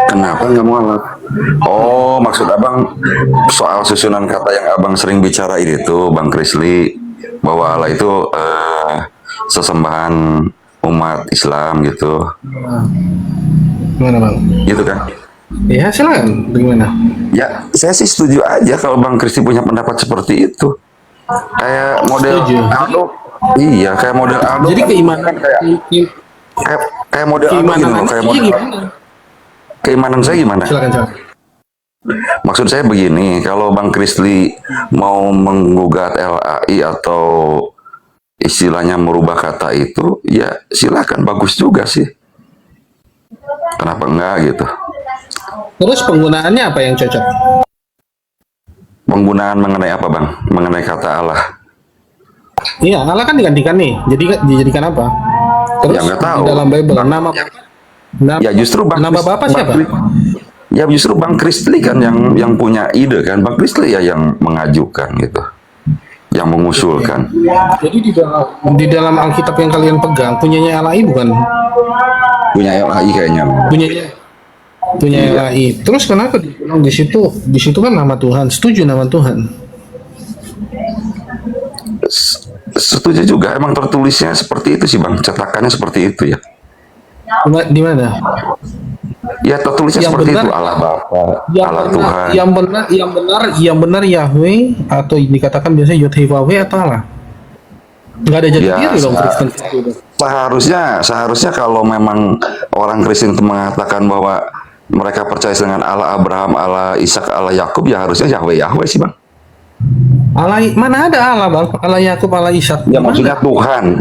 Kenapa nggak mualaf? Oh, maksud abang soal susunan kata yang abang sering bicara itu, Bang Krisli, bahwa Allah itu sesembahan umat Islam gitu. Gimana bang? Gitu kan? Ya silakan. Bagaimana? Ya, saya sih setuju aja kalau Bang Krisli punya pendapat seperti itu. Kayak model Setuju. Aldo. Iya, kayak model Aldo. Jadi keimanan Kayak model Aldo gitu loh, kayak model. Keimanan saya gimana? Silakan. Maksud saya begini, kalau Bang Krisli mau menggugat LAI atau istilahnya merubah kata itu, ya silakan, bagus juga sih. Kenapa enggak gitu? Terus penggunaannya apa yang cocok? Penggunaan mengenai apa bang? Mengenai kata Allah. Iya, Allah kan digantikan nih. Jadi dijadikan apa? Terus Ya, nggak tahu. di dalam Bible nama Ya justru Bang nama Bapak siapa? Ya justru Bang Krisli kan yang punya ide kan. Bang Krisli ya yang mengajukan gitu, yang mengusulkan. Jadi di dalam Alkitab yang kalian pegang punyanya LAI bukan? Punya LAI kayaknya. Punya LAI. Terus kenapa dibilang di situ kan nama Tuhan? Setuju nama Tuhan? Setuju juga, emang tertulisnya seperti itu sih bang, cetakannya seperti itu ya. Di mana? Ya tertulisnya Yang seperti benar- itu, Allah Bapa, Allah Tuhan. Yang benar Yahweh atau dikatakan biasanya Yod-Heh-Wah-Weh atau Allah? Nggak ada jati Ya, diri dong Kristen. Seharusnya kalau memang orang Kristen itu mengatakan bahwa mereka percaya dengan Allah Abraham, Allah Ishak, Allah Yakub, ya harusnya Yahweh sih bang. Allah mana ada Allah bang? Allah Yakub, Allah Ishak. Ya maksudnya Tuhan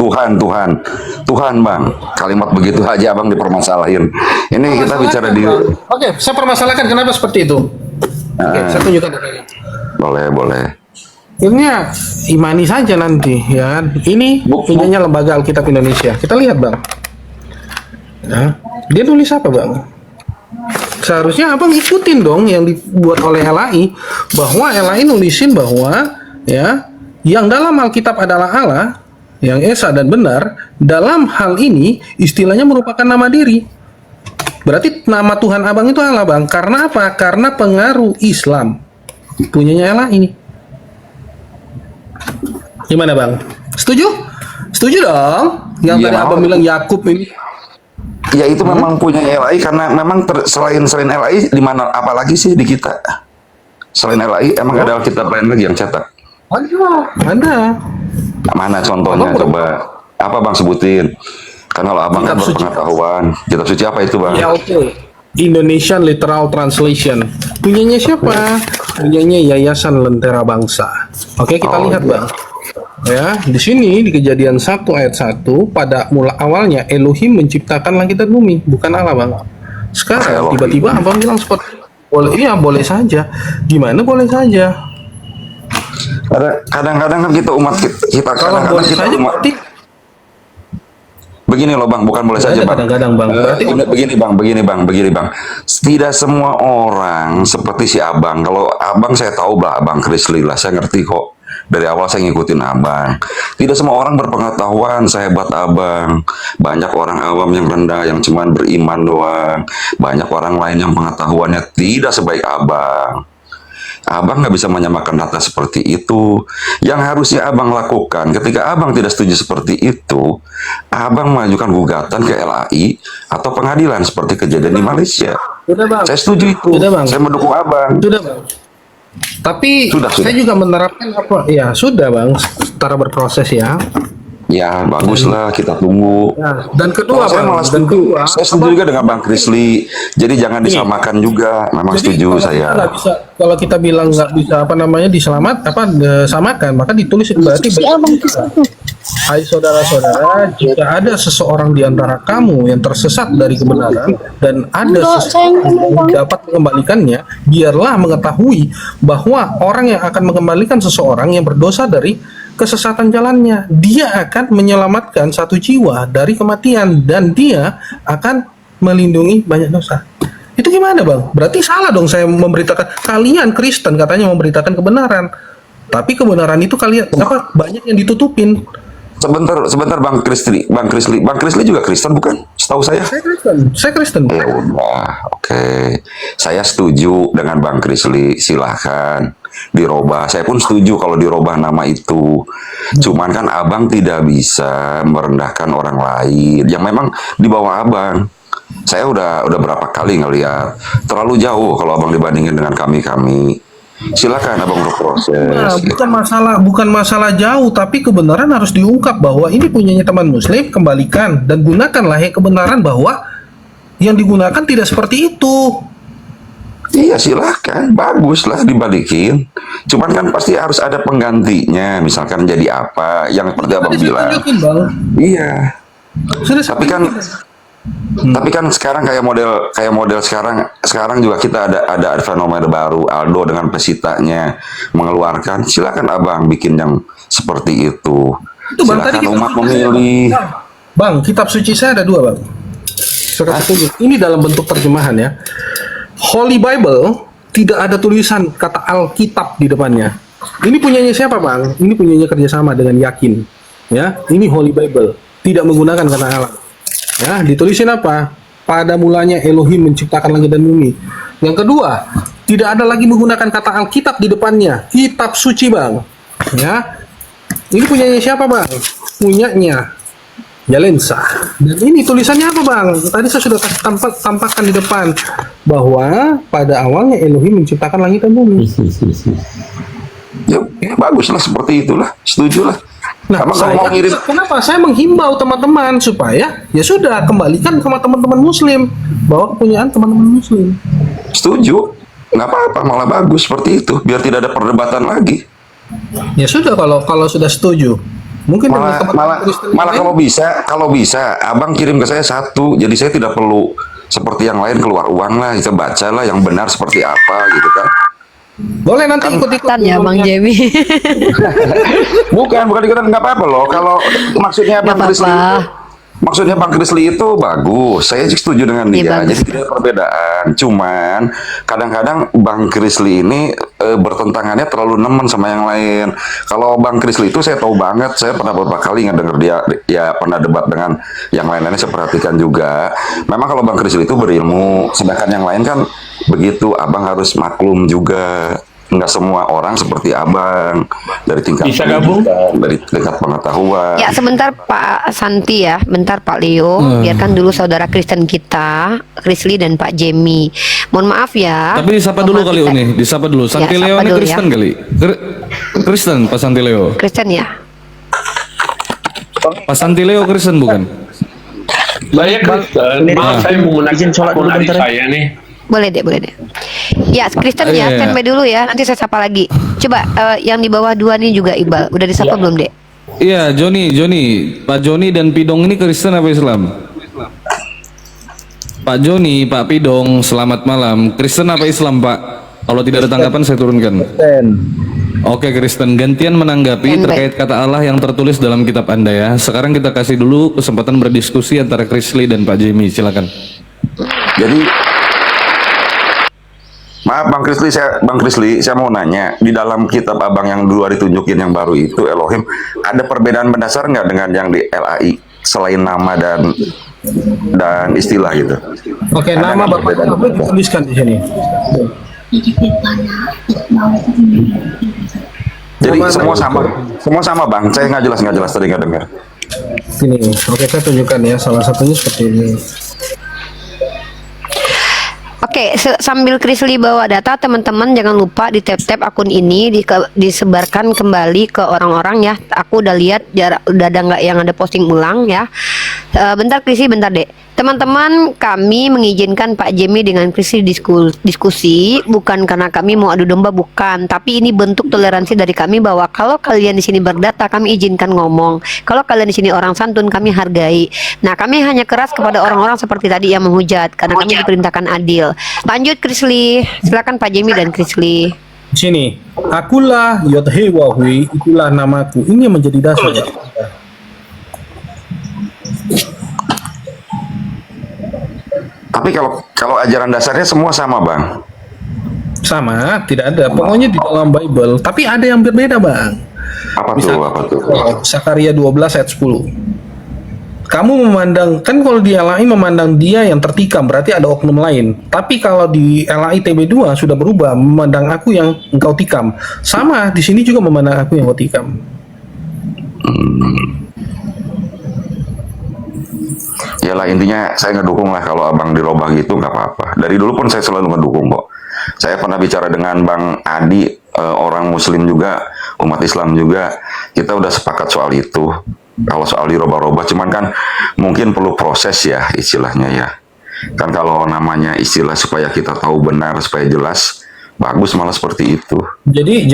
bang. Kalimat begitu aja bang dipermasalahin. Ini kita bicara di. Oke, saya permasalahkan kenapa seperti itu. Oke, saya tunjukkan. Boleh. Akhirnya imani saja nanti, ya kan? Ini punyanya Lembaga Alkitab Indonesia. Kita lihat bang. Ya, dia tulis apa bang? Seharusnya abang ikutin dong yang dibuat oleh LAI, bahwa LAI nulisin bahwa ya yang dalam Alkitab adalah Allah, yang esa dan benar. Dalam hal ini istilahnya merupakan nama diri. Berarti nama Tuhan abang itu Allah bang. Karena apa? Karena pengaruh Islam punyanya LAI ini. Gimana bang? Setuju? Setuju dong? Yang Iya, tadi abang mau. bilang Yakub ini. Ya itu memang punya LAI karena memang selain LAI di mana apalagi sih di kita? Selain LAI emang ada Alkitab lain lagi yang cetak? Ada. Mana contohnya coba? Apa bang sebutin? Karena kalau abang kan Kitab suci. berpengetahuan. Kitab suci apa itu bang? Ya oke. Indonesian Literal Translation. Punyanya siapa? Punyanya Yayasan Lentera Bangsa. Oke, kita lihat bang. Ya, di sini di Kejadian 1 ayat 1 pada mula awalnya Elohim menciptakan langit dan bumi, bukan Allah bang. Sekarang tiba-tiba abang bilang seperti boleh, iya boleh saja. Gimana boleh saja? Kadang-kadang kan kita umat kita Kalau kadang-kadang boleh kita saja umat. berarti Begini loh bang, bukan boleh saja bang. kadang-kadang bang. Berarti Begini bang. Tidak semua orang seperti si abang. Kalau abang saya tahu lah, abang Krisli lah, saya ngerti kok. Dari awal saya ngikutin abang. Tidak semua orang berpengetahuan sehebat abang. Banyak orang awam yang rendah, yang cuman beriman doang. Banyak orang lain yang pengetahuannya tidak sebaik abang. Abang nggak bisa menyamakan data seperti itu. Yang harusnya abang lakukan ketika abang tidak setuju seperti itu, abang mengajukan gugatan ke LAI atau pengadilan seperti kejadian di Malaysia. Sudah bang. Saya setuju itu. Sudah, bang. Saya mendukung abang. Sudah bang. Tapi Sudah. saya juga menerapkan apa? Ya sudah bang, secara berproses ya. Ya bagus lah, kita tunggu. Ya, dan kedua Kalau saya bang, malah dan setuju. kedua, Saya setuju juga dengan Bang Krisli. Jadi jangan disamakan juga. Memang jadi setuju kalau saya. kita nggak bisa, kalau kita bilang nggak bisa apa namanya disamakan, maka ditulis berarti hai saudara-saudara, jika ada seseorang di antara kamu yang tersesat dari kebenaran dan ada seseorang yang dapat mengembalikannya, biarlah mengetahui bahwa orang yang akan mengembalikan seseorang yang berdosa dari kesesatan jalannya. Dia akan menyelamatkan satu jiwa dari kematian dan dia akan melindungi banyak dosa. Itu gimana bang? Berarti salah dong saya memberitakan. Kalian Kristen katanya memberitakan kebenaran, tapi kebenaran itu kalian banyak yang ditutupin. Sebentar Bang Krisli juga Kristen bukan? Setahu saya. Saya Kristen. Ya udah, oke. Saya setuju dengan Bang Krisli, silahkan dirubah. Saya pun setuju kalau dirubah nama itu. Cuman kan abang tidak bisa merendahkan orang lain yang memang di bawah abang. Saya udah berapa kali ngeliat terlalu jauh kalau abang dibandingin dengan kami. Silakan abang berproses. Nah, bukan masalah jauh, tapi kebenaran harus diungkap bahwa ini punyanya teman Muslim, kembalikan dan gunakanlah yang kebenaran bahwa yang digunakan tidak seperti itu. Iya silakan, bagus lah dibalikin. Cuman kan pasti harus ada penggantinya. Misalkan jadi apa yang seperti abang bilang. Iya. Tapi kan sekarang kayak model sekarang juga kita ada fenomena baru, Aldo dengan pesitanya mengeluarkan. Silakan abang bikin yang seperti itu. Silakan umat memilih. Bang, kitab suci saya ada 2 bang. Ini dalam bentuk terjemahan ya. Holy Bible tidak ada tulisan kata Alkitab di depannya. Ini punyanya siapa bang? Ini punyanya kerjasama dengan Yakin. Ya, ini Holy Bible tidak menggunakan kata Allah. Ya, ditulisin apa? Pada mulanya Elohim menciptakan langit dan bumi. Yang kedua, tidak ada lagi menggunakan kata Alkitab di depannya. Kitab suci, bang. Ya. Ini punyanya siapa, bang? Punyanya Jalensa. Dan ini tulisannya apa, bang? Tadi saya sudah tampakkan di depan bahwa pada awalnya Elohim menciptakan langit dan bumi. Ya, baguslah seperti itulah. Setujulah. Nah, kenapa saya menghimbau teman-teman supaya ya sudah kembalikan sama teman-teman Muslim bahwa kepunyaan teman-teman Muslim. Setuju, nggak apa-apa, malah bagus seperti itu, biar tidak ada perdebatan lagi. Ya sudah kalau sudah setuju, mungkin malah kalau bisa, abang kirim ke saya 1, jadi saya tidak perlu seperti yang lain keluar uang lah, kita bacalah yang benar seperti apa gitu kan. Boleh nanti ikut-ikutan ya Bang Jemi. bukan ikutan, nggak apa-apa loh. Kalau maksudnya Bang Krisli itu bagus, saya setuju dengan dia. Jadi tidak ada perbedaan. Cuman kadang-kadang Bang Krisli ini bertentangannya terlalu nemen sama yang lain. Kalau Bang Krisli itu saya tahu banget, saya pernah beberapa kali ngedenger dia pernah debat dengan yang lain-lainnya, saya perhatikan juga. Memang kalau Bang Krisli itu berilmu, sedangkan yang lain kan begitu. Abang harus maklum juga. Nggak semua orang seperti abang dari tingkat dari tingkat pengetahuan. Ya sebentar Pak Santi ya, bentar Pak Leo, biarkan dulu saudara Kristen kita, Krisli dan Pak Jemi. Mohon maaf ya. Tapi disapa dulu kali ini, disapa dulu. Santi Ya, Leo sapa ini dulu Kristen ya. kali. Kristen Pak Santi Leo. Kristen ya. Pak Santi Leo Kristen bukan? Saya Kristen, maaf saya menggunakan akun adik saya nih. Boleh deh. Ya, Kristen ya, Iya. standby dulu ya. Nanti saya sapa lagi. Coba yang di bawah 2 nih juga Iqbal. Udah disapa belum, Dek? Iya, Joni, Pak Joni dan Pidong ini Kristen apa Islam? Pak Joni, Pak Pidong, selamat malam. Kristen apa Islam, Pak? Kalau tidak ada tanggapan saya turunkan. Oke, Kristen, gantian menanggapi terkait kata Allah yang tertulis dalam kitab Anda ya. Sekarang kita kasih dulu kesempatan berdiskusi antara Krisli dan Pak Jemi, silakan. Jadi maaf Bang Krisli, saya mau nanya, di dalam kitab abang yang 2 ditunjukin yang baru itu Elohim, ada perbedaan mendasar nggak dengan yang di LAI selain nama dan istilah gitu? Oke, nama Bapak apa dituliskan di sini? Jadi semua sama Bang. Saya nggak jelas tadi nggak dengar. Sini, oke saya tunjukkan ya. Salah satunya seperti ini. Oke, sambil Krisli bawa data, teman-teman jangan lupa di tap-tap akun ini disebarkan kembali ke orang-orang ya. Aku udah lihat udah ada nggak yang ada posting ulang ya. Bentar Krisli, bentar dek. Teman-teman, kami mengizinkan Pak Jemi dengan Krisli diskusi bukan karena kami mau adu domba, bukan, tapi ini bentuk toleransi dari kami bahwa kalau kalian di sini berdata kami izinkan ngomong. Kalau kalian di sini orang santun kami hargai. Nah, kami hanya keras kepada orang-orang seperti tadi yang menghujat karena kami diperintahkan adil. Lanjut Krisli, silakan Pak Jemi dan Krisli. Sini, akulah Yodhewahui, itulah namaku. Ini yang menjadi dasar. Tapi kalau ajaran dasarnya semua sama, Bang. Sama, tidak ada. Pokoknya di dalam Bible, tapi ada yang berbeda, Bang. Apa tuh? Sakaria 12 ayat 10. Kamu memandang, kan kalau di LAI memandang dia yang tertikam, berarti ada oknum lain. Tapi kalau di LAI TB2 sudah berubah, memandang aku yang engkau tikam. Sama, di sini juga memandang aku yang engkau tikam. Yalah, intinya saya ngedukung lah kalau abang dirubah gitu, nggak apa-apa. Dari dulu pun saya selalu ngedukung kok. Saya pernah bicara dengan Bang Adi, orang Muslim juga, umat Islam juga, kita udah sepakat soal itu. Kalau soal dirubah-rubah, cuman kan mungkin perlu proses ya istilahnya ya. Kan kalau namanya istilah supaya kita tahu benar, supaya jelas, bagus malah seperti itu. Jadi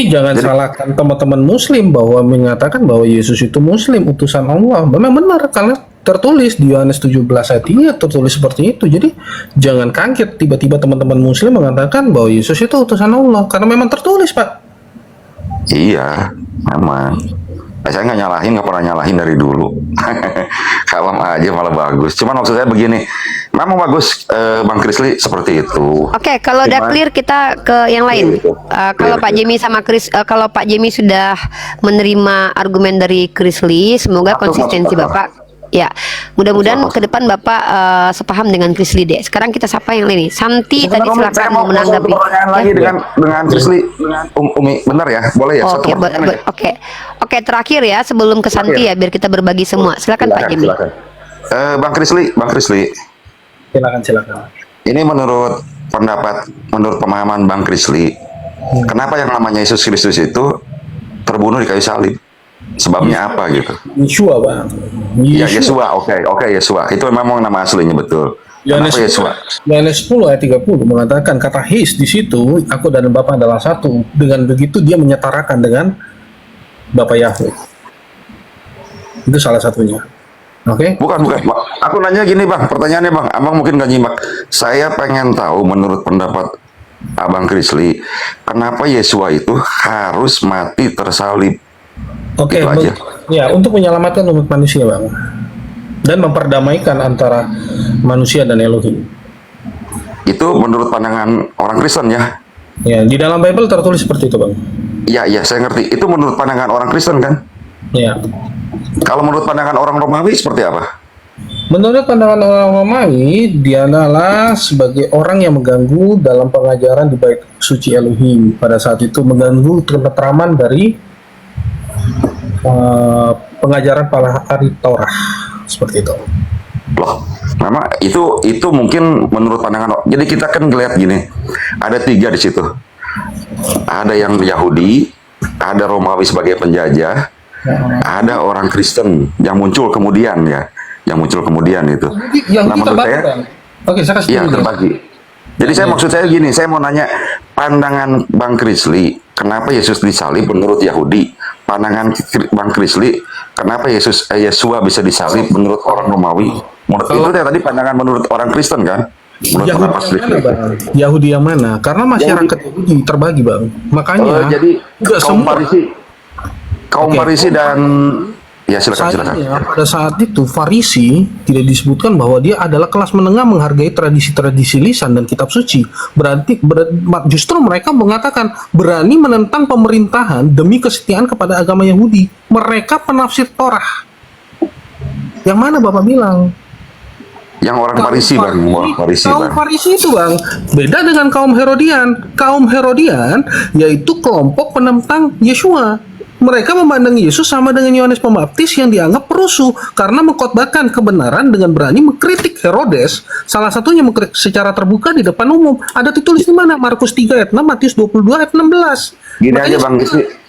jangan salahkan teman-teman Muslim bahwa mengatakan bahwa Yesus itu Muslim, utusan Allah. Memang benar karena tertulis di Yohanes 17 ayat 3 tertulis seperti itu. Jadi jangan kaget tiba-tiba teman-teman Muslim mengatakan bahwa Yesus itu utusan Allah karena memang tertulis, Pak. Iya, memang. Saya nggak pernah nyalahin dari dulu. Kalem aja malah bagus. Cuman maksud saya begini, memang bagus Bang Krisli seperti itu. Oke, kalau udah clear kita ke yang lain. Kalau Pak Jimmy sama kalau Pak Jimmy sudah menerima argumen dari Krisli, semoga konsistensi Bapak. Ya, mudah-mudahan ke depan Bapak sepaham dengan Krisli deh. Sekarang kita sapa yang lain nih. Santi tadi silakan mau menanggapi. Pertanyaan lagi dengan Krisli, Umi, benar ya? Boleh ya? Oke, terakhir ya sebelum ke Santi ya, biar kita berbagi semua. Silakan Pak Jimmy. Bang Krisli. Silakan. Ini menurut pemahaman Bang Krisli, kenapa yang namanya Yesus Kristus itu terbunuh di kayu salib? Sebabnya apa gitu? Yeshua, Bang. Ya, Yeshua, oke, Yeshua. Itu memang nama aslinya betul. Kenapa Yeshua? Yohanes 10 ayat 30 mengatakan kata his di situ, aku dan Bapa adalah satu. Dengan begitu dia menyetarakan dengan Bapa Yahweh. Itu salah satunya. Oke? Bukan. Aku nanya gini, Bang. Pertanyaannya, Bang. Abang mungkin gak nyimak. Saya pengen tahu menurut pendapat Abang Krisli, kenapa Yeshua itu harus mati tersalib? Oke, ya untuk menyelamatkan umat manusia, Bang, dan memperdamaikan antara manusia dan Elohim. Itu menurut pandangan orang Kristen ya? Ya, di dalam Bible tertulis seperti itu, Bang. Iya, saya ngerti. Itu menurut pandangan orang Kristen kan? Ya. Kalau menurut pandangan orang Romawi seperti apa? Menurut pandangan orang Romawi, dia adalah sebagai orang yang mengganggu dalam pengajaran di bait suci Elohim. Pada saat itu mengganggu ketentraman dari pengajaran para ahli Taurat seperti itu. Loh, memang itu mungkin menurut pandangan. Jadi kita kan ngeliat gini, ada 3 di situ. Ada yang Yahudi, ada Romawi sebagai penjajah, ada orang Kristen yang muncul kemudian ya, itu. Yang menurut saya, terbagi. Jadi maksud saya gini, saya mau nanya pandangan Bang Krisli, kenapa Yesus disalib menurut Yahudi? Pandangan Bang Krisli, kenapa Yeshua bisa disalib menurut orang Romawi? Itu tadi pandangan menurut orang Kristen kan? Yahudi yang mana? Karena masyarakat Yahudi terbagi, Bang. Makanya jadi kaum Farisi dan ya silakan. Pada saat itu Farisi tidak disebutkan bahwa dia adalah kelas menengah menghargai tradisi-tradisi lisan dan kitab suci. Justru mereka mengatakan berani menentang pemerintahan demi kesetiaan kepada agama Yahudi. Mereka penafsir Torah. Yang mana Bapak bilang? Yang orang Farisi, Bang. Kaum Farisi itu, Bang, beda dengan kaum Herodian. Kaum Herodian yaitu kelompok penentang Yeshua. Mereka memandang Yesus sama dengan Yohanes Pembaptis yang dianggap perusuh karena mengkhotbahkan kebenaran dengan berani mengkritik Herodes. Salah satunya secara terbuka di depan umum. Ada ditulis di mana? Markus 3 ayat 6, Matius 22 ayat 16. Gini aja, Bang Krisli.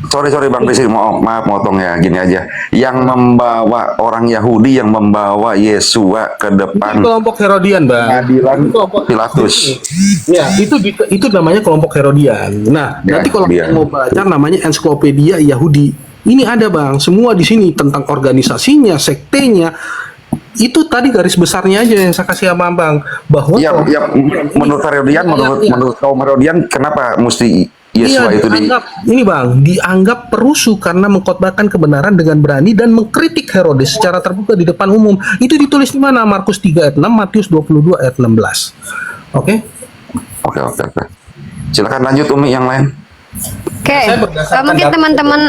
Sorry Bang Krisli, maaf motong ya, gini aja. Yang membawa orang Yahudi yang membawa Yeshua ke depan kelompok Herodian, Bang. Pengadilan Pilatus. Ya, itu namanya kelompok Herodian. Nah, nanti kalau kita mau baca namanya ensiklopedia Yahudi. Ini ada, Bang, semua di sini tentang organisasinya, sektenya. itu tadi garis besarnya aja yang saya kasih sama Abang, bahwa Ya, menurut Herodian, menurut kaum Herodian, kenapa mesti Yesua itu ini Bang, dianggap perusuh karena mengkhotbahkan kebenaran dengan berani dan mengkritik Herodes secara terbuka di depan umum. Itu ditulis di mana? Markus 3 ayat 6, Matius 22 ayat 16. Oke? Oke. Silakan lanjut Umi yang lain. Oke, mungkin teman-teman,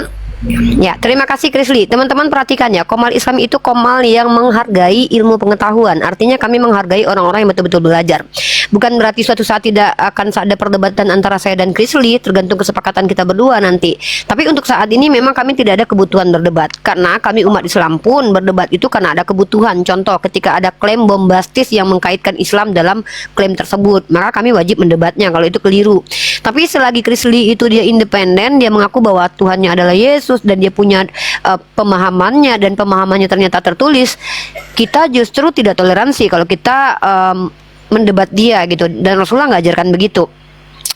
ya terima kasih Krisli. Teman-teman perhatikan ya, Komal Islam itu komal yang menghargai ilmu pengetahuan. Artinya kami menghargai orang-orang yang betul-betul belajar. Bukan berarti suatu saat tidak akan ada perdebatan antara saya dan Krisli, tergantung kesepakatan kita berdua nanti. Tapi untuk saat ini memang kami tidak ada kebutuhan berdebat, karena kami umat Islam pun berdebat itu karena ada kebutuhan. Contoh, ketika ada klaim bombastis yang mengkaitkan Islam dalam klaim tersebut, maka kami wajib mendebatnya kalau itu keliru. Tapi selagi Krisli itu dia independen, dia mengaku bahwa Tuhannya adalah Yesus dan dia punya pemahamannya, dan pemahamannya ternyata tertulis, kita justru tidak toleransi kalau kita mendebat dia gitu, dan Rasulullah nggak ajarkan begitu.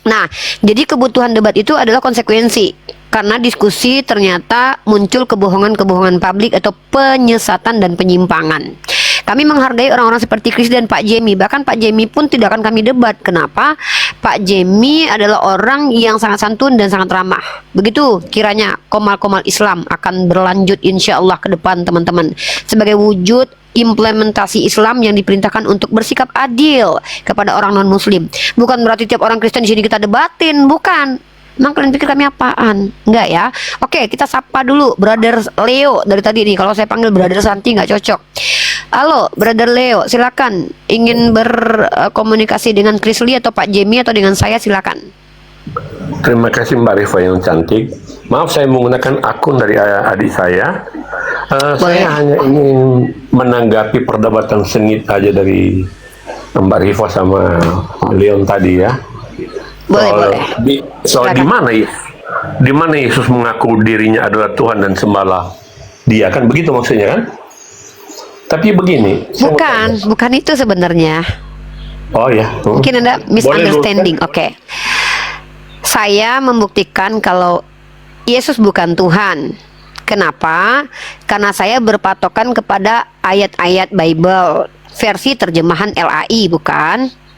Nah, jadi kebutuhan debat itu adalah konsekuensi karena diskusi ternyata muncul kebohongan-kebohongan publik atau penyesatan dan penyimpangan. Kami menghargai orang-orang seperti Chris dan Pak Jemi. Bahkan Pak Jemi pun tidak akan kami debat. Kenapa? Pak Jemi adalah orang yang sangat santun dan sangat ramah. Begitu kiranya komal-komal Islam akan berlanjut insya Allah ke depan, teman-teman. Sebagai wujud implementasi Islam yang diperintahkan untuk bersikap adil kepada orang non-muslim. Bukan berarti tiap orang Kristen di sini kita debatin, bukan. Emang kalian pikir kami apaan? Enggak ya. Oke, kita sapa dulu Brother Leo dari tadi nih. Kalau saya panggil Brother Santi nggak cocok. Halo, Brother Leo, silakan. Ingin berkomunikasi dengan Krisli atau Pak Jemi atau dengan saya, silakan. Terima kasih Mbak Rifa yang cantik. Maaf saya menggunakan akun dari adik saya. Saya hanya ingin menanggapi perdebatan sengit aja dari Mbak Rifa sama Leon tadi ya. Soal di mana Yesus mengaku dirinya adalah Tuhan dan sembahlah Dia, kan begitu maksudnya kan? Tapi begini, bukan itu sebenarnya. Oh ya. Mungkin ada misunderstanding. Oke. Saya membuktikan kalau Yesus bukan Tuhan. Kenapa? Karena saya berpatokan kepada ayat-ayat Bible versi terjemahan LAI, bukan?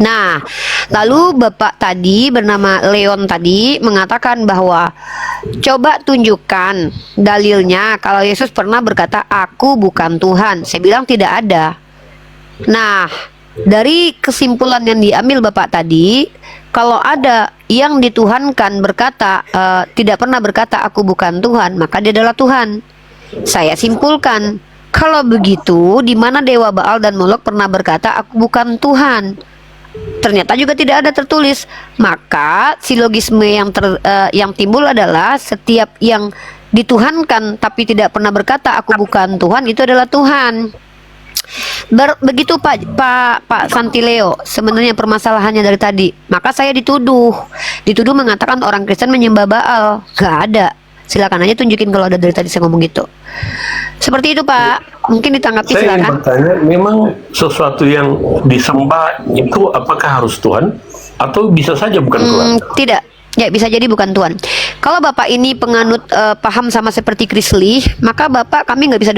Nah, lalu Bapak tadi bernama Leon tadi mengatakan bahwa coba tunjukkan dalilnya kalau Yesus pernah berkata aku bukan Tuhan. Saya bilang tidak ada. Nah, dari kesimpulan yang diambil Bapak tadi, kalau ada yang dituhankan berkata tidak pernah berkata aku bukan Tuhan, maka dia adalah Tuhan. Saya simpulkan, kalau begitu di mana dewa Baal dan Molok pernah berkata aku bukan Tuhan? Ternyata juga tidak ada tertulis. Maka silogisme yang timbul adalah setiap yang dituhankan tapi tidak pernah berkata aku bukan Tuhan, itu adalah Tuhan. Begitu Pak Santileo sebenarnya permasalahannya dari tadi. Maka saya dituduh mengatakan orang Kristen menyembah Baal. Gak ada. Silakan aja tunjukin kalau ada dari tadi saya ngomong gitu. Seperti itu Pak. Mungkin ditanggapi, silakan. Saya ingin bertanya, memang sesuatu yang disembah itu apakah harus Tuhan atau bisa saja bukan Tuhan? Tidak. Ya, bisa jadi bukan Tuhan. Kalau Bapak ini penganut paham sama seperti Krisli, maka Bapak kami nggak bisa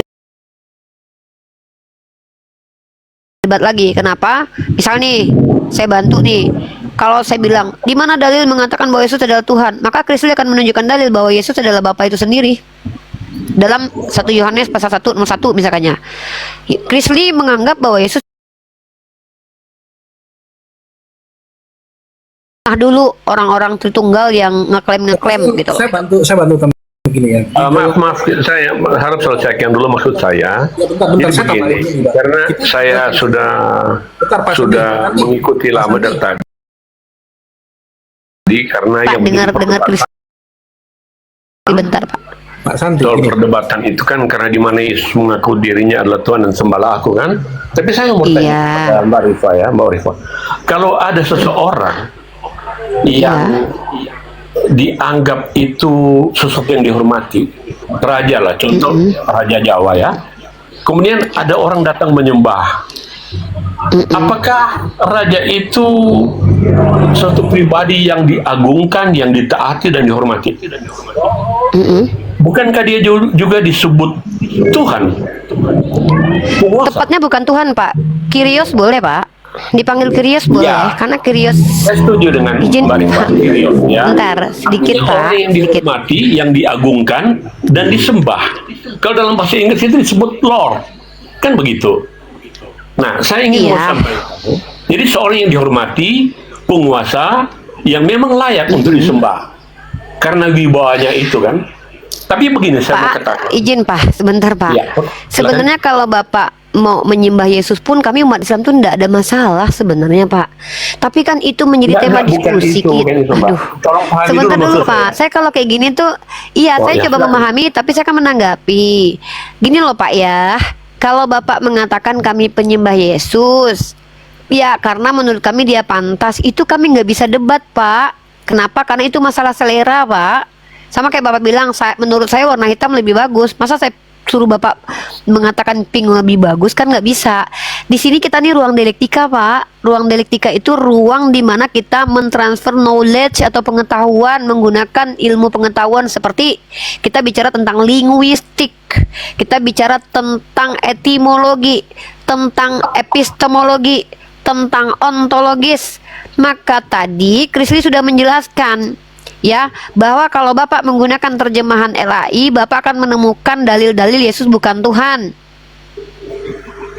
debat lagi. Kenapa? Misal nih, saya bantu nih. Kalau saya bilang, di mana dalil mengatakan bahwa Yesus adalah Tuhan, maka Kristus akan menunjukkan dalil bahwa Yesus adalah Bapa itu sendiri. Dalam 1 Yohanes pasal 1 nomor 1 misalkannya. Kristus menganggap bahwa Yesus dulu orang-orang Tritunggal yang ngeklaim gitu. Saya bantu teman begini ya. Maaf, saya harap selesaikan dulu maksud saya. Jadi begini, karena saya sudah mengikuti lama dari tadi. Karena Pak, yang dengar bentar Pak Santi, soal perdebatan itu kan karena di mana Yesus mengaku dirinya adalah Tuhan dan sembahlah aku kan. Tapi saya mau tanya kepada Mbak Rifa, kalau ada seseorang yang dianggap itu sesuatu yang dihormati, raja lah, contoh Raja Jawa ya, kemudian ada orang datang menyembah, apakah raja itu suatu pribadi yang diagungkan, yang ditaati dan dihormati? Bukankah dia juga disebut Tuhan. Penguasa. Tepatnya bukan Tuhan, Pak. Kyrios boleh, Pak. Dipanggil Kyrios boleh, Ya. karena Kyrios. Saya setuju dengan Izin, Mbak Rifat, Kyrios, ya. bentar, sedikit, Artinya Pak. orang yang dihormati, yang diagungkan dan disembah. Kalau dalam bahasa Inggris itu disebut Lord, kan begitu. Nah, saya ingin mau sampaikan, jadi seorang yang dihormati, penguasa yang memang layak untuk disembah karena wibawanya itu kan. Tapi begini saya mau katakan. Izin, Pak, sebentar, Pak. Ya, Sebenarnya kalau Bapak mau menyembah Yesus pun kami umat Islam tuh tidak ada masalah sebenarnya, Pak. Tapi kan itu menjadi tema diskusi kita. Aduh. Sebentar dulu, Pak. Saya kalau kayak gini tuh, iya, Oh, saya ya, coba silakan. memahami, tapi saya akan menanggapi. Gini loh, Pak ya. Kalau Bapak mengatakan kami penyembah Yesus, ya karena menurut kami dia pantas, itu kami nggak bisa debat, Pak. Kenapa? Karena itu masalah selera, Pak. Sama kayak Bapak bilang, menurut saya warna hitam lebih bagus. Masa saya suruh Bapak mengatakan pink lebih bagus, kan nggak bisa. Di sini kita nih ruang dialektika, Pak. Ruang dialektika itu ruang di mana kita mentransfer knowledge atau pengetahuan menggunakan ilmu pengetahuan, seperti kita bicara tentang linguistik, kita bicara tentang etimologi, tentang epistemologi, tentang ontologis. Maka tadi Krisli sudah menjelaskan, ya, bahwa kalau Bapak menggunakan terjemahan LAI, Bapak akan menemukan dalil-dalil Yesus bukan Tuhan.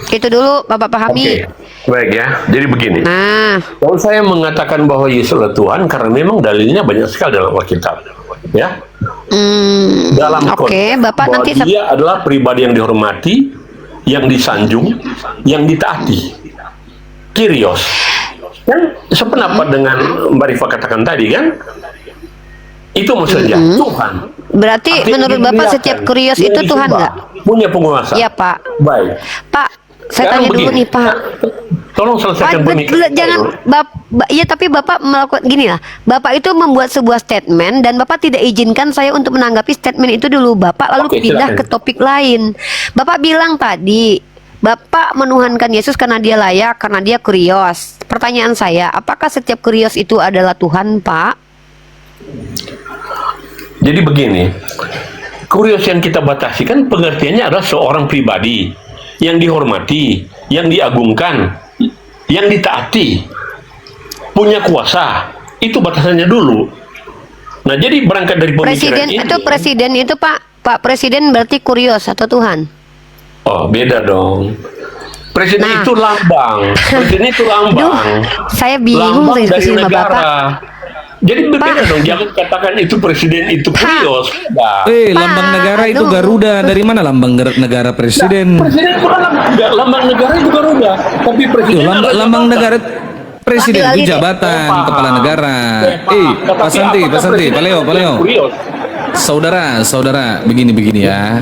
Itu dulu Bapak pahami. Oke, baik ya. Jadi begini. Nah, kalau saya mengatakan bahwa Yesus adalah Tuhan karena memang dalilnya banyak sekali dalam Alkitab, ya. Dalam konteks Bapak bahwa nanti dia adalah pribadi yang dihormati, yang disanjung, yang ditaati. Kyrios. Kan sependapat dengan Mbak Rifa katakan tadi kan? Itu maksudnya Tuhan. berarti Artinya menurut Bapak dimuliakan, setiap Kyrios dia itu Tuhan disembah, nggak? punya penguasa. Iya, Pak. Baik. Pak, saya Sekarang tanya dulu begini. nih, Pak. Tolong selesaikan pemikiran. Jangan, iya, tapi Bapak melakukan gini lah. Bapak itu membuat sebuah statement dan Bapak tidak izinkan saya untuk menanggapi statement itu dulu, Bapak. Lalu Oke, pindah silakan. ke topik lain. Bapak bilang tadi, Bapak menuhankan Yesus karena dia layak, karena dia Kyrios. Pertanyaan saya, apakah setiap Kyrios itu adalah Tuhan, Pak? Jadi begini, Kyrios yang kita batasi kan pengertiannya adalah seorang pribadi yang dihormati, yang diagungkan, yang ditaati, punya kuasa. Itu batasannya dulu. Nah, jadi berangkat dari pemikiran Presiden ini. itu presiden itu Pak Presiden berarti Kyrios atau Tuhan? Oh, beda dong. Presiden itu lambang. Presiden itu lambang. Saya bingung Lambang diskusi dari sama negara. Bapak. Jadi berbeda dong. Jangan katakan itu presiden itu Kyrios. Lambang negara itu Garuda. Dari mana lambang negara presiden? Presiden itu lambang negara itu Garuda. Tapi presiden lambang negara presiden itu jabatan kepala negara. Pak Santi, Pak Leo. Saudara, begini ya.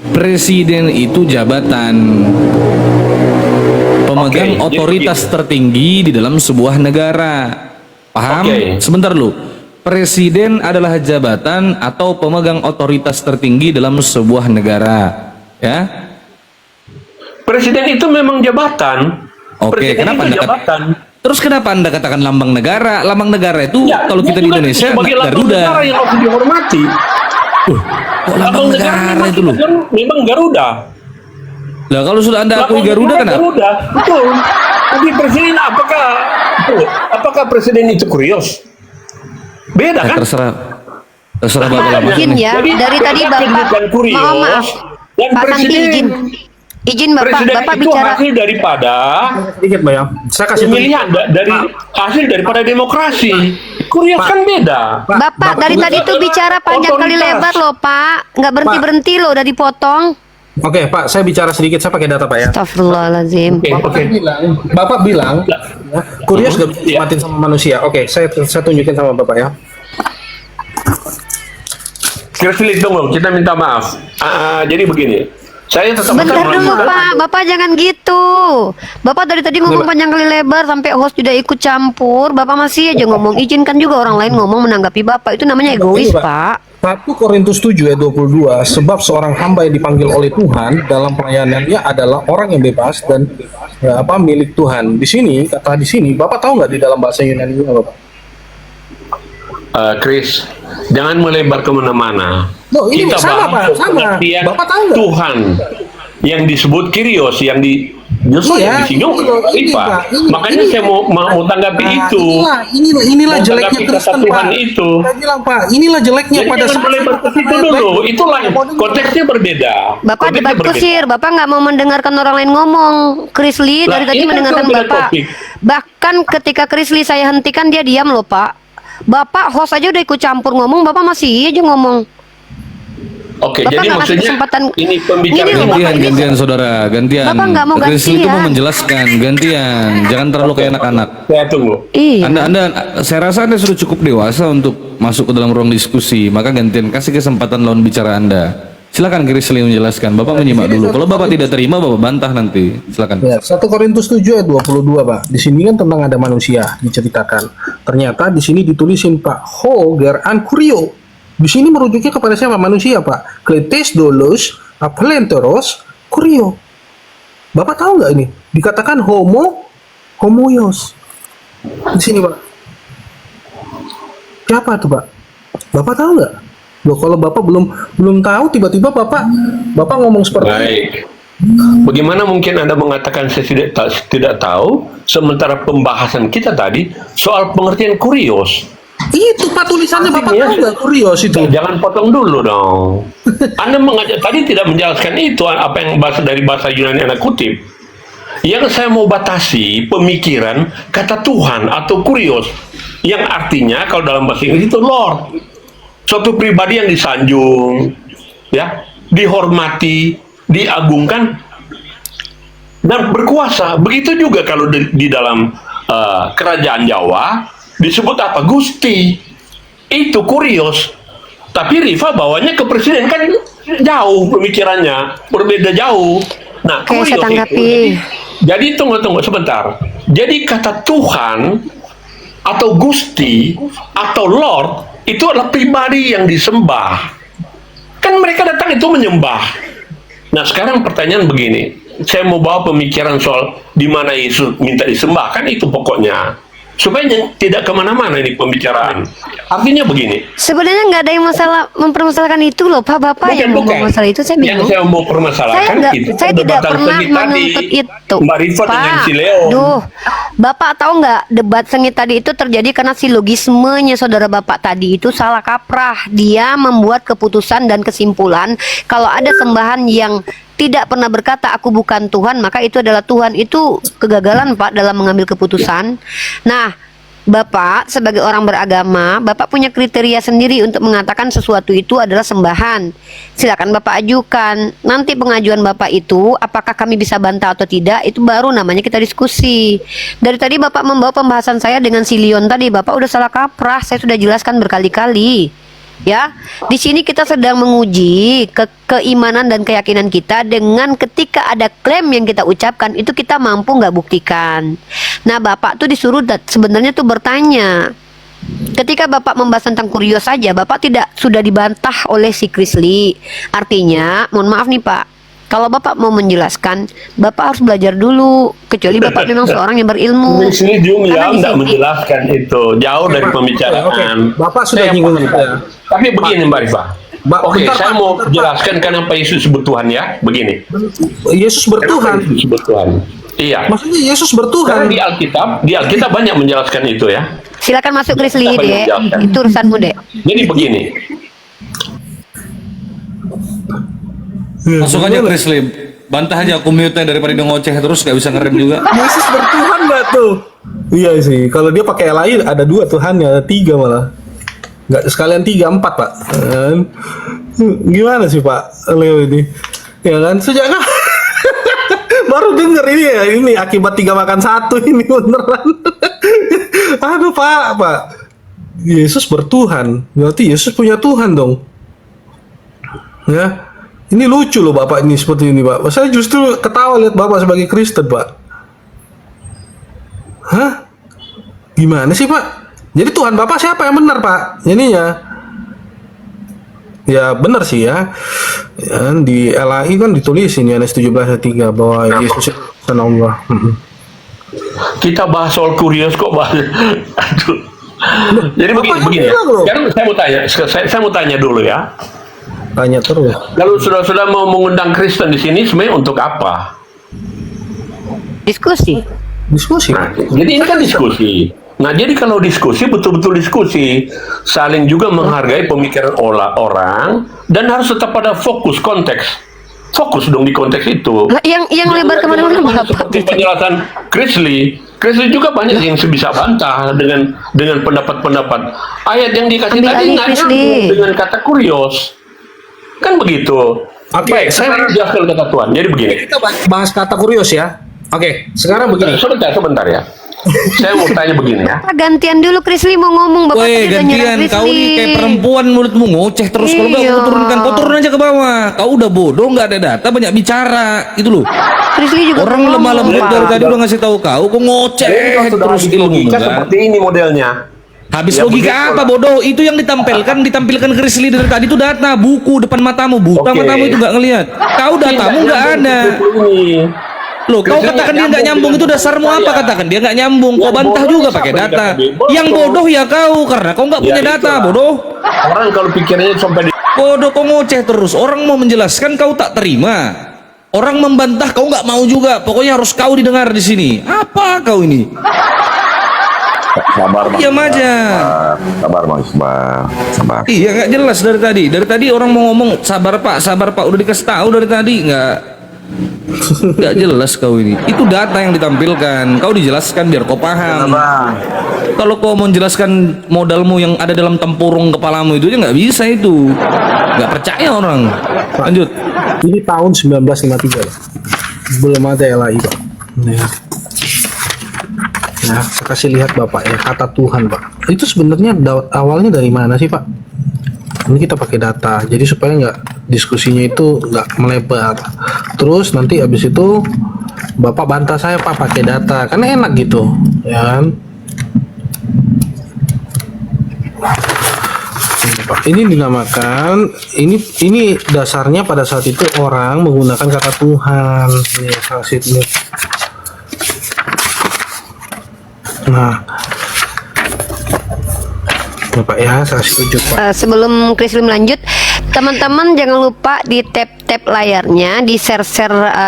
Presiden itu jabatan pemegang otoritas tertinggi di dalam sebuah negara. Paham? Sebentar dulu. Presiden adalah jabatan atau pemegang otoritas tertinggi dalam sebuah negara, ya. Presiden itu memang jabatan. Oke, Presiden kenapa itu Anda jabatan. Terus kenapa Anda katakan lambang negara? Lambang negara itu kalau kita di Indonesia sebagai lambang Garuda. negara yang harus dihormati. Lambang negara itu loh. Memang Garuda. Lah kalau sudah Anda akui Garuda kenapa? Garuda, betul. Tapi presiden apakah presiden itu Kyrios? Beda kan? Terserah Bapak lama. Mungkin ya, Jadi, dari tadi beda Bapak, kedudukan Kyrios maaf, dan Pak Santi presiden. izin Bapak, Presiden Bapak itu bicara. hasil daripada Sedikit, Mbak ya. Saya kasih pemilihan dari hasil daripada demokrasi. Kyrios kan beda. Bapak dari tadi tuh bicara panjang kali Otoritas. lebar loh, Pak. Nggak berhenti-berhenti loh, udah dipotong. Oke, Pak, saya bicara sedikit. Saya pakai data, Pak ya. Astagfirullahaladzim. Bapak bilang, Kyrios gak bisa dinikmatin sama manusia. Oke, saya tunjukin sama Bapak ya. Kira-kira tunggu, kita minta maaf. Jadi begini, saya tetap Bentar akan dulu melakukan- Pak, Bapak jangan gitu. Bapak dari tadi ngomong panjang kali lebar sampai host juga ikut campur. Bapak masih aja ngomong, izinkan juga orang lain ngomong menanggapi Bapak. Itu namanya egois, Ini, Pak. 1 Korintus 7 ayat 22, sebab seorang hamba yang dipanggil oleh Tuhan dalam pelayanannya adalah orang yang bebas dan milik Tuhan. Di sini, Bapak tahu nggak di dalam bahasa Yunani apa, Bapak? Chris, Jangan melebar kemana-mana. Loh, ini Kita sama, bahas Pak, sama. pengertian Bapak tahu nggak? Tuhan yang disebut Kyrios, yang justru Iya, yang disinggung ini, Pak. Pak, ini- Makanya ini- saya mau tanggapi Nah, itu. inilah Mau jeleknya tanggapi kata Kristen, Tuhan Pak. itu. Saya bilang, Pak, inilah jeleknya Jadi pada jangan melebar ke situ dulu. Itulah konteksnya berbeda. Bapak Konteksnya debat berbeda. kusir, Bapak nggak mau mendengarkan orang lain ngomong. Chris Lee Lah, dari tadi ini kan mendengarkan cuma Bapak. topik. Bahkan ketika Chris Lee saya hentikan dia diam loh Pak. Bapak host aja udah ikut campur ngomong, Bapak masih aja ngomong. Oke, Bapak jadi nggak kasih maksudnya kesempatan. ini pembicaraan Ini loh, Bapak, ini- Gantian saudara, gantian. Bapak nggak mau Chris Lee itu mau gantian. menjelaskan, gantian. Jangan terlalu kayak anak-anak. Saya tunggu. Iya. Saya rasa Anda sudah cukup dewasa untuk masuk ke dalam ruang diskusi. Maka gantian kasih kesempatan lawan bicara Anda. Silakan Chris Lee menjelaskan. Bapak menyimak dulu. Kalau Bapak tidak terima, Bapak bantah nanti. Silakan. Ya, 1 Korintus 7 ayat 22, Pak. Di sini kan tentang ada manusia diceritakan. Ternyata di sini ditulisin, Pak, ho ger an kurio. Di sini merujuknya kepada siapa? Manusia, Pak. Kletes dolos aplenteros kurio. Bapak tahu nggak ini? Dikatakan homoios. Di sini, Pak. Siapa tuh, Pak? Bapak tahu nggak? Loh, kalau Bapak belum tahu, tiba-tiba Bapak ngomong seperti itu. Baik. Bagaimana mungkin Anda mengatakan saya tidak tahu, sementara pembahasan kita tadi soal pengertian kurios. Itu Pak tulisannya, Bapak tahu nggak kurios itu? Jangan potong dulu dong. Anda tadi tidak menjelaskan itu, apa yang dari bahasa Yunani Anda kutip. Yang saya mau batasi pemikiran kata Tuhan atau kurios, yang artinya kalau dalam bahasa Inggris itu Lord. Suatu pribadi yang disanjung, ya, dihormati, diagungkan, dan berkuasa. Begitu juga kalau di dalam kerajaan Jawa disebut apa? Gusti. Itu kurios. Tapi Rifa bawanya ke presiden, kan jauh pemikirannya, berbeda jauh. Nah, Oke, kurios saya tanggapi. itu. Jadi tunggu sebentar. Jadi kata Tuhan atau Gusti atau Lord itu adalah pribadi yang disembah. Kan mereka datang itu menyembah. Nah, sekarang pertanyaan begini. Saya mau bawa pemikiran soal di mana Yesus minta disembah. Kan itu pokoknya. Supaya tidak kemana-mana ini pembicaraan. Artinya begini. Sebenarnya nggak ada yang mempermasalahkan itu loh Pak. Bapak yang membawa masalah itu, saya bingung. Yang saya mau permasalahkan saya tidak pernah menuntut itu. Mbak Rifa dengan si Leo. Duh, Bapak tahu nggak debat sengit tadi itu terjadi karena silogismenya saudara Bapak tadi itu salah kaprah. Dia membuat keputusan dan kesimpulan kalau ada sembahan yang tidak pernah berkata aku bukan Tuhan, maka itu adalah Tuhan. Itu kegagalan Pak dalam mengambil keputusan. Nah, Bapak sebagai orang beragama, Bapak punya kriteria sendiri untuk mengatakan sesuatu itu adalah sembahan. Silakan Bapak ajukan. Nanti pengajuan Bapak itu apakah kami bisa bantah atau tidak, itu baru namanya kita diskusi. Dari tadi Bapak membawa pembahasan saya dengan si Leon tadi, Bapak udah salah kaprah. Saya sudah jelaskan berkali-kali. Ya, di sini kita sedang menguji keimanan dan keyakinan kita dengan ketika ada klaim yang kita ucapkan itu kita mampu nggak buktikan. Nah, Bapak tuh disuruh sebenarnya tuh bertanya. Ketika Bapak membahas tentang kurios saja, Bapak tidak sudah dibantah oleh si Chris Lee. Artinya, mohon maaf nih Pak, kalau Bapak mau menjelaskan, Bapak harus belajar dulu. Kecuali Bapak memang seorang yang berilmu. Di sini Karena di tidak sini- menjelaskan itu, jauh dari pembicaraan. Oke. Bapak sudah nyinggung itu ya. Tapi begini Mbak Rifa. Oke, bentar, saya Pak, mau bentar, Pak. jelaskan kenapa Yesus sebut Tuhan ya. Begini. Yesus bertuhan. Kenapa Yesus sebut Tuhan? Iya. Maksudnya Yesus bertuhan. Karena di Alkitab banyak menjelaskan itu ya. Silakan masuk Chris Lee, Apa yang Dek. menjelaskan? Itu urusanmu, Dek. Jadi begini. Masuk aja Chris Lee. Bantah aja aku mute daripada dia ngoceh terus gak bisa ngerem juga. Yesus bertuhan nggak tuh? Iya sih. Kalau dia pakai lain ada 2 Tuhannya, ada 3 malah. Nggak sekalian 3, 4 Pak. Gimana sih Pak Leo ini? Ya kan sejak baru denger ini ya, ini akibat 3 makan 1 ini beneran. Aduh Pak. Yesus bertuhan. Berarti Yesus punya Tuhan dong. Ya. Ini lucu loh Bapak ini seperti ini Pak. Saya justru ketawa lihat Bapak sebagai Kristen Pak. Hah? Gimana sih Pak? Jadi Tuhan Bapak siapa yang benar Pak? Jadinya ya benar sih ya. Di LAI kan ditulis ini Yohanes 17:3 bahwa Yesus itu Tuhan Allah. Kita bahas soal kurios kok bahas. Aduh. Jadi begini ya. Sekarang saya mau tanya dulu ya. Tanya terus. Kalau sudah mau mengundang Kristen di sini sebenarnya untuk apa? Diskusi. Nah, jadi ini kan diskusi. Nah, jadi kalau diskusi betul-betul diskusi, saling juga menghargai pemikiran orang dan harus tetap pada fokus konteks. Fokus dong di konteks itu. Lah, yang lebar kemana-mana Bapak. Seperti penjelasan Chrisley juga banyak yang bisa bantah dengan pendapat-pendapat. Ayat yang dikasih Ambil tadi alih, nggak Chrisley. nyambung dengan kata kurios. Kan begitu. Baik, saya mau jelaskan kata Tuhan. Jadi begini. Kita bahas kata kurios ya. Oke, sekarang begini. Sebentar ya. Saya mau tanya begini ya. Gantian dulu Chrisley mau ngomong. Bapak Woi, tadi udah nyerang gantian. Kau Chrisley. nih kayak perempuan, mulutmu ngoceh terus. Kalau nggak Iya. kau turunkan, kau turun aja ke bawah. Kau udah bodoh, nggak ada data, banyak bicara, itu loh. Chrisley juga Orang ngomong, lemah lembut Pak. dari tadi udah ngasih tahu kau ngoceh terus ilmu Logika kan. seperti ini modelnya. Habis Ya, logika begitu. apa bodoh? Itu yang ditampilkan Chrisley dari tadi itu data, buku depan matamu, buta Oke. matamu itu nggak ngelihat. Kau datamu nggak ada. Loh, kau Chrisley katakan nggak dia nggak nyambung nyambung itu dengan dasarmu saya. apa? Katakan dia nggak nyambung. Kau Yang bantah bodoh juga siapa pakai yang data. kata bodoh? Yang bodoh ya kau karena kau nggak punya Ya, data, itulah. bodoh. Orang kalau pikirannya sampai di Bodoh, kau ngoceh terus. Orang mau menjelaskan kau tak terima. Orang membantah kau nggak mau juga. Pokoknya harus kau didengar di sini. Apa kau ini? Sabar Bang. Diam aja. Sabar Bang Iqbal. Sabar. Iya nggak jelas dari tadi. Dari tadi orang mau ngomong sabar Pak, sabar Pak. Udah dikasih tahu dari tadi nggak jelas kau ini. Itu data yang ditampilkan. Kau dijelaskan biar kau paham. Kalau kau mau menjelaskan modalmu yang ada dalam tempurung kepalamu itu aja nggak bisa itu. Nggak percaya orang. Lanjut. Ini tahun 1953 Pak. Belum ada LAI Pak. Ya. Nah, saya kasih lihat Bapak ya, kata Tuhan Pak. Itu sebenarnya awalnya dari mana sih Pak? Ini kita pakai data, jadi supaya nggak diskusinya itu nggak melebar. Terus nanti habis itu Bapak bantah saya Pak pakai data, karena enak gitu, ya kan? Ini, Pak. Ini dinamakan, ini dasarnya pada saat itu orang menggunakan kata Tuhan. Ini kasih ini. Nah, Bapak ya, saya kasih tunjuk Pak. Sebelum Chrisley melanjut, teman-teman jangan lupa di tap layarnya, di share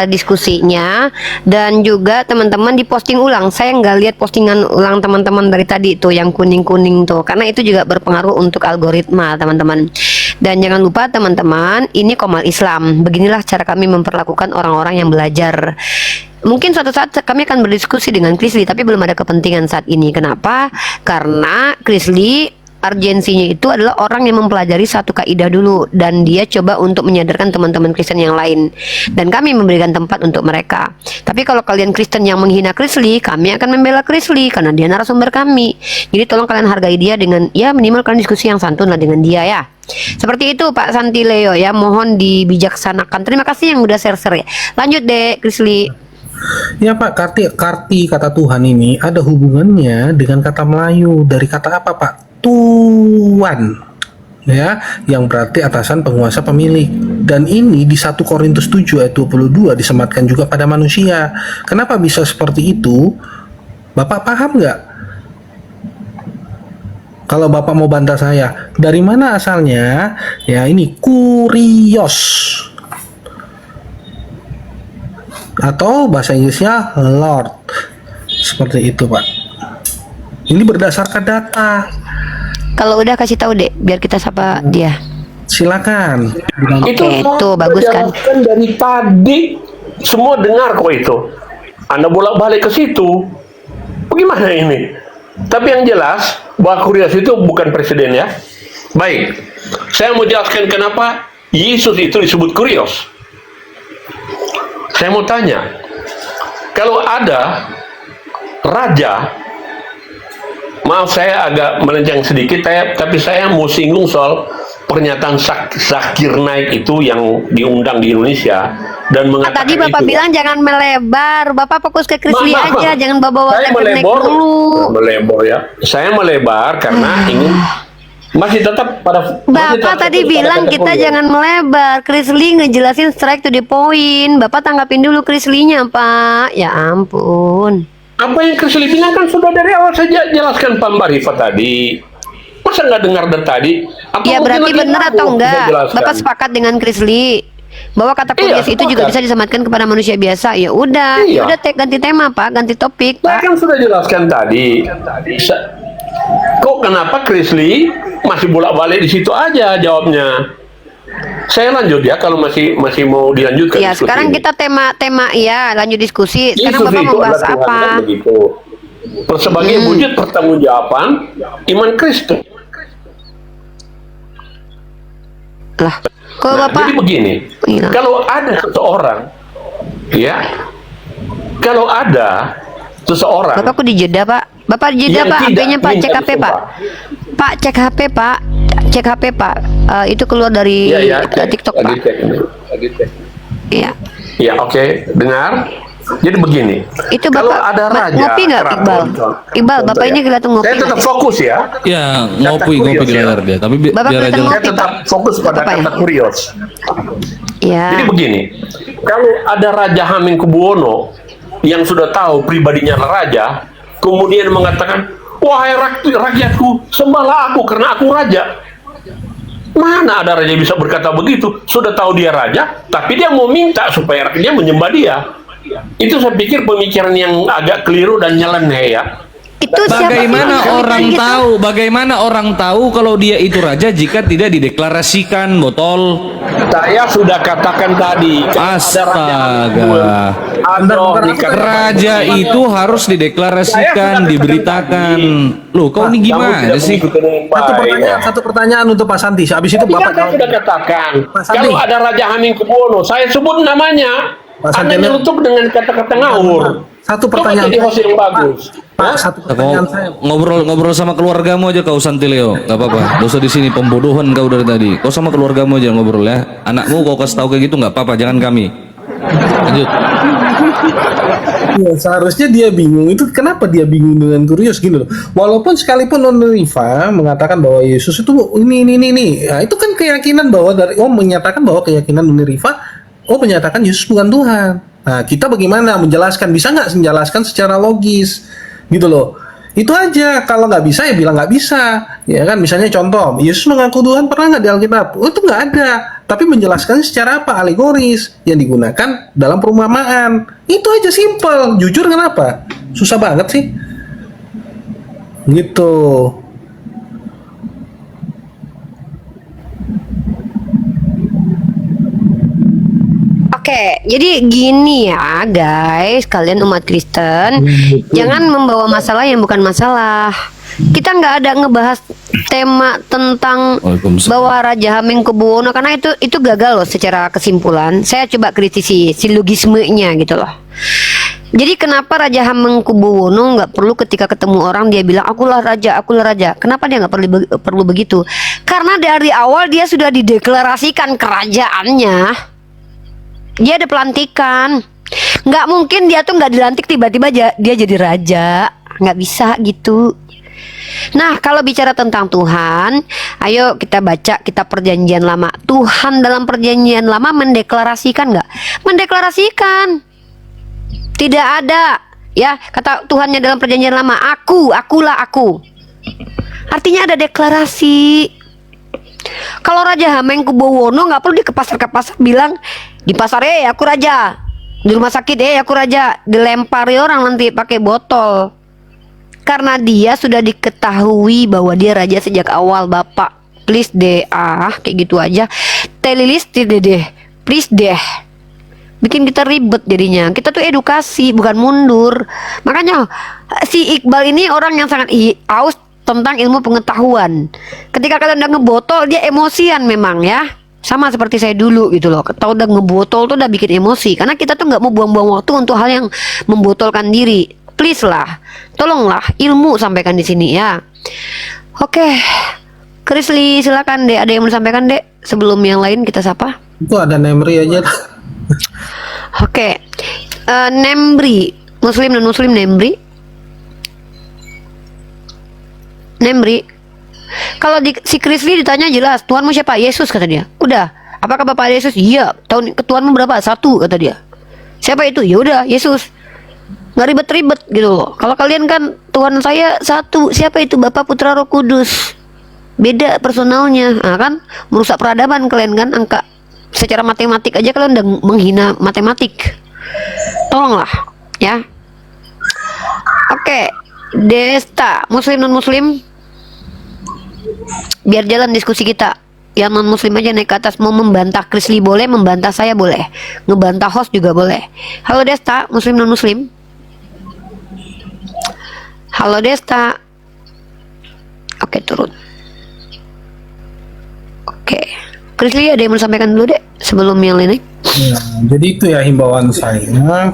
diskusinya, dan juga teman-teman di posting ulang. Saya nggak lihat postingan ulang teman-teman dari tadi itu yang kuning-kuning tuh, karena itu juga berpengaruh untuk algoritma teman-teman. Dan jangan lupa teman-teman, ini Komal Islam. Beginilah cara kami memperlakukan orang-orang yang belajar. Mungkin suatu saat kami akan berdiskusi dengan Chrisley, tapi belum ada kepentingan saat ini. Kenapa? Karena Chrisley urgensinya itu adalah orang yang mempelajari satu kaidah dulu, dan dia coba untuk menyadarkan teman-teman Kristen yang lain, dan kami memberikan tempat untuk mereka. Tapi kalau kalian Kristen yang menghina Chrisley, kami akan membela Chrisley karena dia narasumber kami. Jadi tolong kalian hargai dia dengan, ya minimal kalian diskusi yang santun lah dengan dia ya. Seperti itu Pak Santileo ya, mohon dibijaksanakan. Terima kasih yang udah share-share ya. Lanjut deh Chrisley. Ya Pak, karti kata Tuhan ini ada hubungannya dengan kata Melayu. Dari kata apa Pak? Tuan, ya, yang berarti atasan, penguasa, pemilik. Dan ini di 1 Korintus 7 ayat 22 disematkan juga pada manusia. Kenapa bisa seperti itu? Bapak paham nggak? Kalau Bapak mau bantah saya, dari mana asalnya? Ya ini kurios, atau bahasa Inggrisnya Lord. Seperti itu Pak. Ini berdasarkan data. Kalau udah kasih tahu deh, biar kita sapa dia. Silakan. Oke, itu bagus kan. Dari tadi semua dengar kok itu. Anda bolak-balik ke situ. Bagaimana ini? Tapi yang jelas bahwa Kurios itu bukan presiden ya. Baik. Saya mau jelaskan kenapa Yesus itu disebut Kurios. Saya mau tanya, kalau ada raja, maaf saya agak melenceng sedikit, tapi saya mau singgung soal pernyataan Zakir Naik itu yang diundang di Indonesia dan mengatakan Tadi Bapak itu, bilang jangan melebar, Bapak fokus ke Chrisley Maaf, aja, jangan bawa saya Zakir Naik dulu. melebar ya. Saya melebar karena ingin masih tetap pada Bapak tadi bilang kita jangan melebar. Chrisley ngejelasin strike to the point. Bapak tanggapin dulu Chrisley-nya Pak. Ya ampun. Apa yang Krisli bilang kan sudah dari awal saya jelaskan Pak Mbak Rifa tadi. Masa nggak dengar dari tadi? Apa Ya mungkin berarti lagi benar ragu? atau Saya enggak? jelaskan. Bapak sepakat dengan Krisli bahwa kata kurios itu juga sepakat. bisa disematkan kepada manusia biasa. Ya udah, Iya. ya udah ganti tema Pak, ganti topik Saya Pak. kan sudah jelaskan tadi. Kok kenapa Krisli masih bolak-balik di situ aja jawabnya? Saya lanjut ya kalau masih mau dilanjutkan. Ya diskusi sekarang ini. kita tema ya lanjut diskusi. Sekarang Yesus Bapak itu mau bahas adalah Tuhan, apa? kan begitu. Sebagai wujud pertanggungjawaban iman Kristen. Lah, kok Nah, Bapak? jadi begini, Iya. kalau ada seseorang, ya, kalau ada seseorang Bapak kok dijeda Pak? Bapak dijeda yang Pak, tidak HP-nya Pak, minta cek HP Pak. disumpah. Pak, cek HP Pak, cek HP Pak. Itu keluar dari Iya, TikTok lagi Pak. cek ini, lagi cek. Iya. Ya, oke, dengar. Jadi begini, Itu kalau Bapak ada raja ngopi nggak keraton, Iqbal? Iqbal, contoh Bapak ya. ini kelihatan ngopi. Saya tetap nggak? fokus ya. Ya, ngopi kurios di ya. layar dia, tapi Bapak biar kelihatan aja. Saya tetap fokus pada Apa ya? kata kurios. Ya. Jadi begini, kalau ada Raja Hamengkubuwono yang sudah tahu pribadinya raja, kemudian mengatakan, wahai rakyatku, sembahlah aku karena aku raja. Mana ada raja bisa berkata begitu? Sudah tahu dia raja, tapi dia mau minta supaya rakyatnya menyembah dia. Itu saya pikir pemikiran yang agak keliru dan nyeleneh ya. Itu siapa Bagaimana sih? orang Gitu. tahu? Bagaimana orang tahu kalau dia itu raja jika tidak dideklarasikan, botol? Saya sudah katakan tadi. Astaga. Raja itu harus dideklarasikan, diberitakan. Loh, kau ini gimana sih? Satu pertanyaan untuk Pak Santi. Habis itu Tapi kan Bapak saya sudah katakan, Pak Sandi. kalau ada Raja Hamengkubuwono, saya sebut namanya. Pak Anda Sandi, nyelutuk dengan kata-kata ngawur. Satu Coba pertanyaan jadi host yang bagus. Pak, satu pertanyaan saya. Ngobrol sama keluargamu aja kau Santileo, nggak apa-apa. Dosa di sini pembodohan kau dari tadi. Kau sama keluargamu aja ngobrol ya. Anakmu kau kasih tahu kayak gitu nggak apa-apa, jangan kami. Lanjut. Ya, seharusnya dia bingung. Itu kenapa dia bingung dengan kurios gini loh. Walaupun sekalipun Nona Rifa mengatakan bahwa Yesus itu ini. Nah, itu kan keyakinan bahwa menyatakan bahwa keyakinan Nona Rifa menyatakan Yesus bukan Tuhan. Nah, kita bagaimana menjelaskan? Bisa nggak menjelaskan secara logis gitu loh. Itu aja. Kalau nggak bisa ya bilang nggak bisa. Ya kan, misalnya contoh, Yesus mengaku Tuhan pernah nggak di Alkitab? Itu nggak ada. Tapi menjelaskan secara apa? Alegoris yang digunakan dalam perumpamaan. Itu aja, simple. Jujur kenapa? Susah banget sih. Gitu. Oke, jadi gini ya guys, kalian umat Kristen, jangan membawa masalah yang bukan masalah. Kita nggak ada ngebahas tema tentang bahwa Raja Hamengkubuwono karena itu gagal loh secara kesimpulan. Saya coba kritisi silogismenya gitu loh. Jadi kenapa Raja Hamengkubuwono nggak perlu ketika ketemu orang dia bilang akulah raja, akulah raja. Kenapa dia nggak perlu begitu? Karena dari awal dia sudah dideklarasikan kerajaannya. Dia ada pelantikan. Nggak mungkin dia tuh nggak dilantik tiba-tiba dia jadi raja. Nggak bisa gitu. Nah, kalau bicara tentang Tuhan, ayo kita baca kitab Perjanjian Lama. Tuhan dalam Perjanjian Lama mendeklarasikan nggak? Mendeklarasikan. Tidak ada, ya, kata Tuhannya dalam Perjanjian Lama, akulah aku. Artinya ada deklarasi. Kalau Raja Hamengkubuwono nggak perlu di pasar bilang di pasar aku raja, di rumah sakit aku raja, dilempari orang nanti pakai botol. Karena dia sudah diketahui bahwa dia raja sejak awal. Bapak, please deh, kayak gitu aja. Telilis deh, please deh. Bikin kita ribet jadinya. Kita tuh edukasi, bukan mundur. Makanya si Iqbal ini orang yang sangat aus tentang ilmu pengetahuan. Ketika kalian udah ngebotol, dia emosian memang ya. Sama seperti saya dulu gitu loh. Kalau udah ngebotol tuh udah bikin emosi. Karena kita tuh nggak mau buang-buang waktu untuk hal yang membotolkan diri. Please lah, tolonglah ilmu sampaikan di sini ya. Oke, Krisli silakan deh. Ada yang mau disampaikan deh sebelum yang lain kita sapa? Itu ada Nemri aja. Oke, Nemri, Muslim dan Muslim Nemri. Kalau si Krisli ditanya jelas, Tuhanmu siapa? Yesus, kata dia. Udah, apakah Bapak Yesus? Iya. Tahun Tuhanmu berapa? 1, kata dia. Siapa itu? Ya udah, Yesus. nggak ribet-ribet gitu loh. Kalau kalian kan Tuhan saya satu, siapa itu? Bapa, Putra, Roh Kudus. Beda personalnya, nah, kan merusak peradaban kalian kan. Angka secara matematik aja kalian udah menghina matematik. Tolonglah ya. Oke, Desta, Muslim non Muslim, biar jalan diskusi kita. Yang non Muslim aja naik ke atas, mau membantah Krisli boleh, membantah saya boleh, ngebantah host juga boleh. Halo Desta, Muslim non Muslim. Halo Desta. Oke, turun. Oke, Krisli ada yang mau sampaikan dulu deh sebelum yang lain. Ya, jadi itu ya himbauan saya,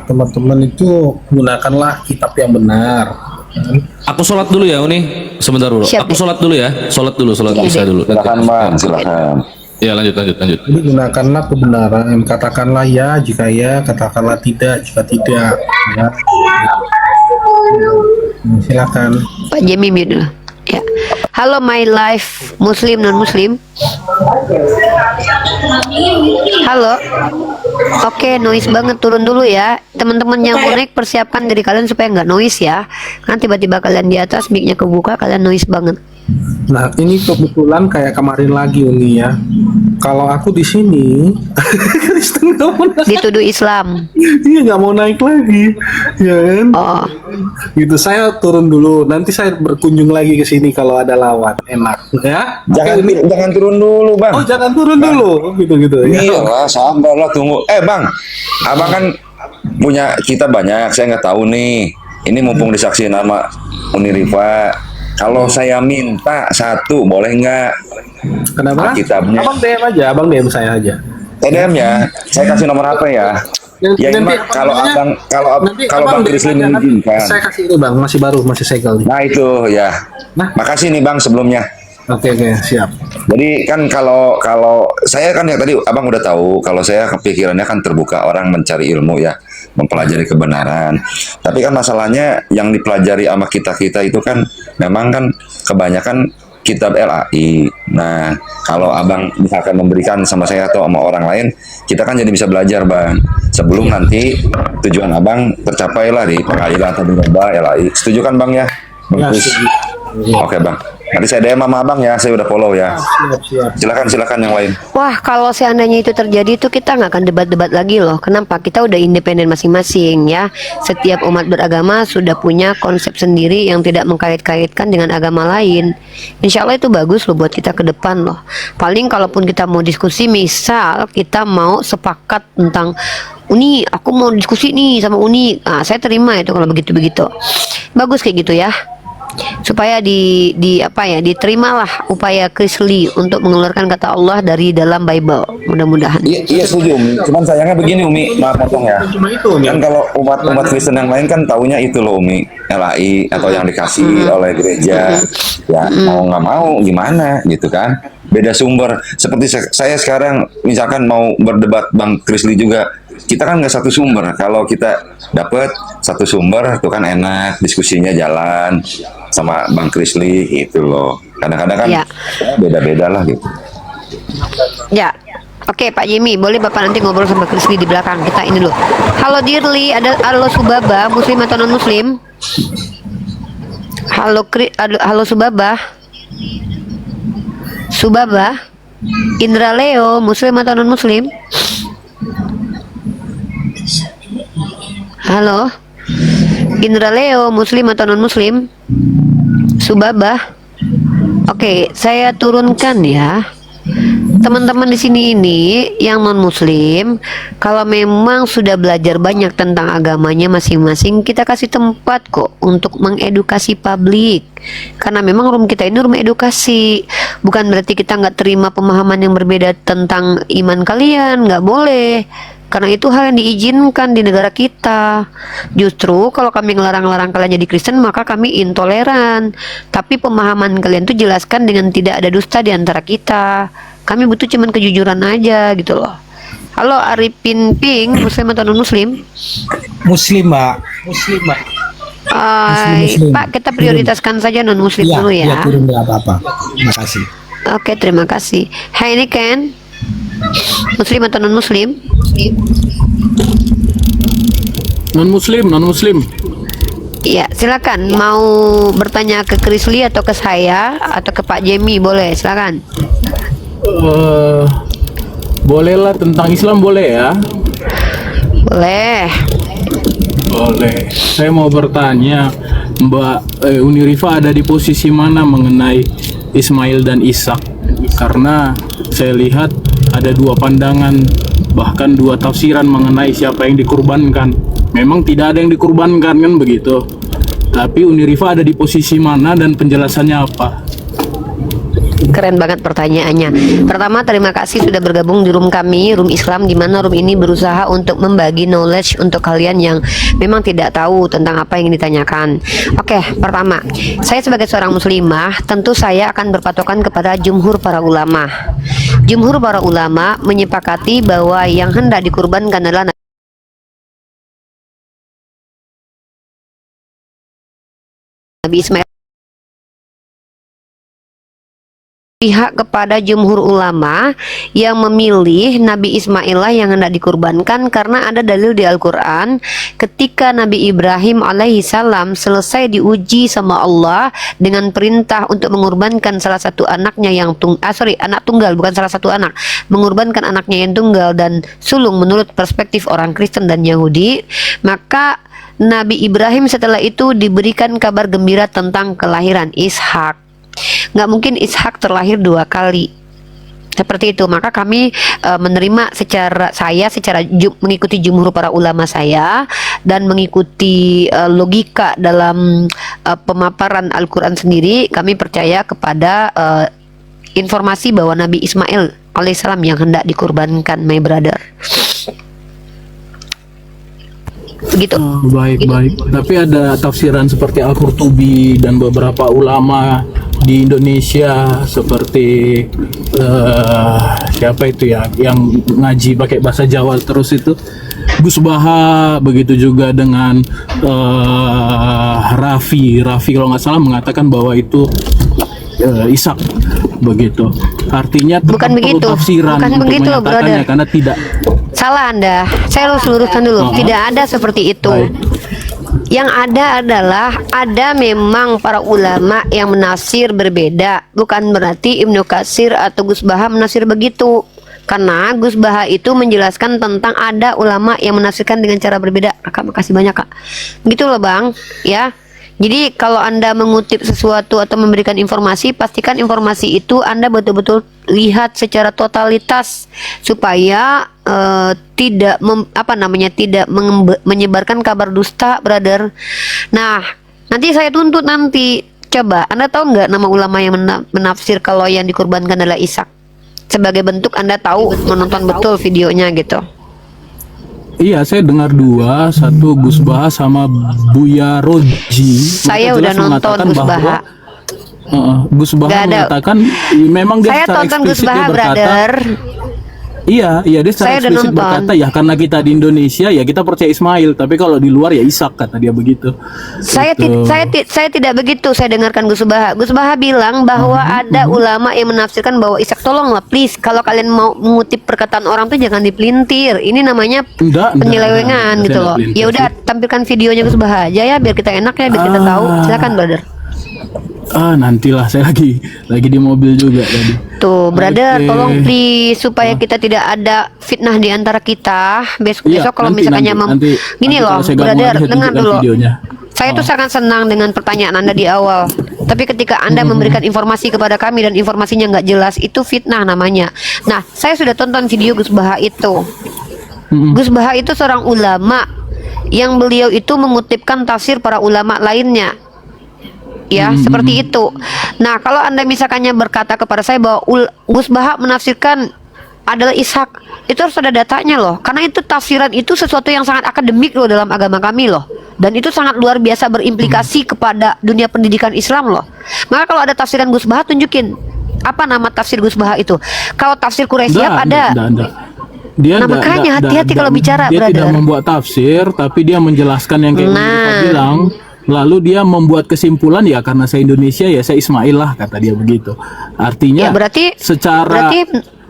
teman-teman itu gunakanlah kitab yang benar. Aku sholat dulu ya Uni, sebentar dulu. Siap, Aku sholat dulu ya, sholat Iya, bisa dulu. Silakan Bang, silakan. Ya lanjut. Jadi gunakanlah kebenaran, katakanlah ya jika ya, katakanlah tidak jika tidak. Ya. Silakan. Pak Jemi mute dulu. Ya. Halo my life, Muslim non Muslim. Halo. Oke, noise banget, turun dulu ya. Teman-teman yang connect, persiapkan diri kalian supaya nggak noise ya. Kan tiba-tiba kalian di atas, mic-nya kebuka, kalian noise banget. Nah, ini kebetulan kayak kemarin lagi Uni ya. Kalau aku di sini Kristen nggak mau naik. Dituduh Islam. Iya, nggak mau naik lagi, ya kan? Oh. Gitu, saya turun dulu. Nanti saya berkunjung lagi ke sini kalau ada lawan. Enak, ya? Jangan turun dulu, Bang. Oh, jangan turun dulu. Gitu. Iya lah, sabar lah, tunggu. Bang, abang kan punya kita banyak. Saya nggak tahu nih. Ini mumpung disaksiin nama Uni Rifa. Kalau saya minta satu, boleh nggak? Kenapa? Kitabnya. Abang DM aja, abang DM saya aja. DM ya. Saya kasih nomor HP ya. Ya ini Nanti Bang, kalau nanti Bang Krisli DM aja, mengizinkan. saya kasih ini Bang, masih baru, masih segel. Nah itu ya. Makasih nih Bang sebelumnya. Oke, siap. Jadi kan kalau saya kan yang tadi abang udah tahu, kalau saya kepikirannya kan terbuka, orang mencari ilmu ya, mempelajari kebenaran. Tapi kan masalahnya yang dipelajari sama kita itu kan memang kan kebanyakan kitab LAI. Nah, kalau abang misalkan memberikan sama saya atau sama orang lain, kita kan jadi bisa belajar Bang. Sebelum nanti tujuan abang tercapai lah di pengadilan atau di lomba LAI. Setuju kan Bang ya? Bagus. Oke Bang. Nanti saya DM sama abang ya, saya udah follow ya. Siap. Silakan yang lain. Wah, kalau seandainya itu terjadi itu kita nggak akan debat-debat lagi loh. Kenapa? Kita udah independen masing-masing ya. Setiap umat beragama sudah punya konsep sendiri yang tidak mengkait-kaitkan dengan agama lain. Insya Allah itu bagus loh buat kita ke depan loh. Paling kalaupun kita mau diskusi, misal kita mau sepakat tentang Uni, aku mau diskusi nih sama Uni. Nah, saya terima itu kalau begitu-begitu. Bagus kayak gitu ya. Supaya diterimalah upaya Krisli untuk mengeluarkan kata Allah dari dalam Bible. Mudah-mudahan. Iya setuju Umi. Cuman sayangnya begini Umi, maaf potong ya. Kan kalau umat Kristen yang lain kan taunya itu loh Umi, LAI atau yang dikasih oleh gereja. Ya mau nggak mau gimana gitu kan. Beda sumber. Seperti saya sekarang misalkan mau berdebat Bang Krisli juga, kita kan nggak satu sumber. Kalau kita dapat satu sumber itu kan enak, diskusinya jalan sama Bang Krisli gitu loh. Kadang-kadang kan beda-beda lah gitu. Ya, oke Pak Jimmy, boleh Bapak nanti ngobrol sama Krisli di belakang kita ini loh. Halo Dirli, ada halo Subaba, Muslim atau non Muslim? Halo Subaba. Subaba, Indra Leo, Muslim atau non Muslim? Halo, Indra Leo, Muslim atau non Muslim? Subaba. Oke, saya turunkan ya. Teman-teman di sini ini yang non Muslim, kalau memang sudah belajar banyak tentang agamanya masing-masing, kita kasih tempat kok untuk mengedukasi publik. Karena memang room kita ini room edukasi. Bukan berarti kita nggak terima pemahaman yang berbeda tentang iman kalian, nggak boleh. Karena itu hal yang diizinkan di negara kita. Justru kalau kami ngelarang-larang kalian jadi Kristen, maka kami intoleran. Tapi pemahaman kalian tuh jelaskan dengan tidak ada dusta di antara kita. Kami butuh cuman kejujuran aja gitu loh. Halo Arifin Ping, Muslim atau non Muslim? Muslim Mbak. Muslim. Pak, kita prioritaskan saja non Muslim dulu ya. Iya, turun nggak apa-apa. Terima kasih. Oke, terima kasih. Hai ini Ken, Muslim atau non Muslim? Non Muslim. Ya, silakan. Mau bertanya ke Krisli atau ke saya atau ke Pak Jemi, boleh, silakan. Bolehlah, tentang Islam boleh ya? Boleh. Boleh. Saya mau bertanya, Mbak Unirifa ada di posisi mana mengenai Ismail dan Ishak? Karena saya lihat ada dua pandangan, bahkan dua tafsiran mengenai siapa yang dikurbankan. Memang tidak ada yang dikurbankan, kan begitu. Tapi Unirifa ada di posisi mana dan penjelasannya apa? Keren banget pertanyaannya. Pertama, terima kasih sudah bergabung di room kami, room Islam, di mana room ini berusaha untuk membagi knowledge untuk kalian yang memang tidak tahu tentang apa yang ditanyakan. Oke, pertama, saya sebagai seorang muslimah, tentu saya akan berpatokan kepada jumhur para ulama. Jumhur para ulama menyepakati bahwa yang hendak dikurbankan adalah Nabi Ismail. Pihak kepada jumhur ulama yang memilih Nabi Ismail lah yang hendak dikurbankan karena ada dalil di Al-Quran ketika Nabi Ibrahim alaihissalam selesai diuji sama Allah dengan perintah untuk mengorbankan salah satu anaknya yang anak tunggal, bukan salah satu anak, mengorbankan anaknya yang tunggal dan sulung menurut perspektif orang Kristen dan Yahudi, maka Nabi Ibrahim setelah itu diberikan kabar gembira tentang kelahiran Ishak. Nggak mungkin Ishak terlahir dua kali seperti itu. Maka kami menerima secara mengikuti jumhur para ulama saya dan mengikuti logika dalam pemaparan Al-Quran sendiri. Kami percaya kepada informasi bahwa Nabi Ismail alaihissalam yang hendak dikurbankan, my brother. Begitu. Baik. Tapi ada tafsiran seperti Al-Qurtubi dan beberapa ulama di Indonesia seperti siapa itu ya yang ngaji pakai bahasa Jawa terus itu, Gus Baha, begitu juga dengan Raffi kalau nggak salah mengatakan bahwa itu Ishak, begitu. Artinya bukan begitu, tafsiran bukan untuk begitu, brother. karena tidak. Salah Anda. Saya harus luruskan dulu. Tidak ada seperti itu. Yang ada adalah ada memang para ulama yang menafsir berbeda. Bukan berarti Ibnu Katsir atau Gus Baha menafsir begitu. Karena Gus Baha itu menjelaskan tentang ada ulama yang menafsirkan dengan cara berbeda. Kakak, makasih banyak, Kak. Begitu loh, Bang. Ya. Jadi kalau Anda mengutip sesuatu atau memberikan informasi, pastikan informasi itu Anda betul-betul lihat secara totalitas supaya tidak menyebarkan kabar dusta, brother. Nah, nanti saya tuntut nanti. Coba Anda tahu nggak nama ulama yang menafsir kalau yang dikurbankan adalah Ishak? Sebagai bentuk Anda tahu menonton betul videonya gitu. Iya, saya dengar dua, satu Gus Baha sama Buya Roji. Saya udah nonton Gus Baha. Gus Baha mengatakan memang dia saya secara tonton Gus eksplisit Baha, dia berkata, brother. Iya, dia secara Saya udah eksplisit nonton. berkata ya karena kita di Indonesia ya kita percaya Ismail, tapi kalau di luar ya Ishak, kata dia begitu. Saya Gitu. saya tidak begitu. Saya dengarkan Gus Baha. Gus Baha bilang bahwa ada ulama yang menafsirkan bahwa Ishak. Tolonglah please, kalau kalian mau mengutip perkataan orang tuh jangan dipelintir. Ini namanya penyelewengan enggak, gitu saya loh. nggak Ya udah, tampilkan videonya Gus Baha aja ya biar kita enak ya, biar kita tahu. Silakan, brother. Nantilah, saya lagi di mobil juga tadi. Tuh, brother, Oke. tolong please supaya kita tidak ada fitnah di antara kita. Besok Iya, kalau nanti gini loh, kalau saya gabung brother, lagi, saya dengar tunjukkan dulu. videonya. Saya tuh sangat senang dengan pertanyaan Anda di awal. Tapi ketika Anda memberikan informasi kepada kami dan informasinya nggak jelas, itu fitnah namanya. Nah, saya sudah tonton video Gus Baha itu. Gus Baha itu seorang ulama yang beliau itu mengutipkan tafsir para ulama lainnya. Ya, seperti itu. Nah, kalau Anda misalkannya berkata kepada saya bahwa Gus Baha menafsirkan adalah Ishak, itu harus ada datanya loh. Karena itu tafsiran itu sesuatu yang sangat akademik loh dalam agama kami loh. Dan itu sangat luar biasa berimplikasi kepada dunia pendidikan Islam loh. Maka kalau ada tafsiran Gus Baha, tunjukin apa nama tafsir Gus Baha itu. Kalau tafsir Quraisy ada. Dia Nah, makanya hati-hati kalau bicara, dia tidak brother. membuat tafsir, tapi dia menjelaskan yang kayak kita bilang. Lalu dia membuat kesimpulan ya karena saya Indonesia ya saya Ismail lah, kata dia begitu. Artinya Ya, berarti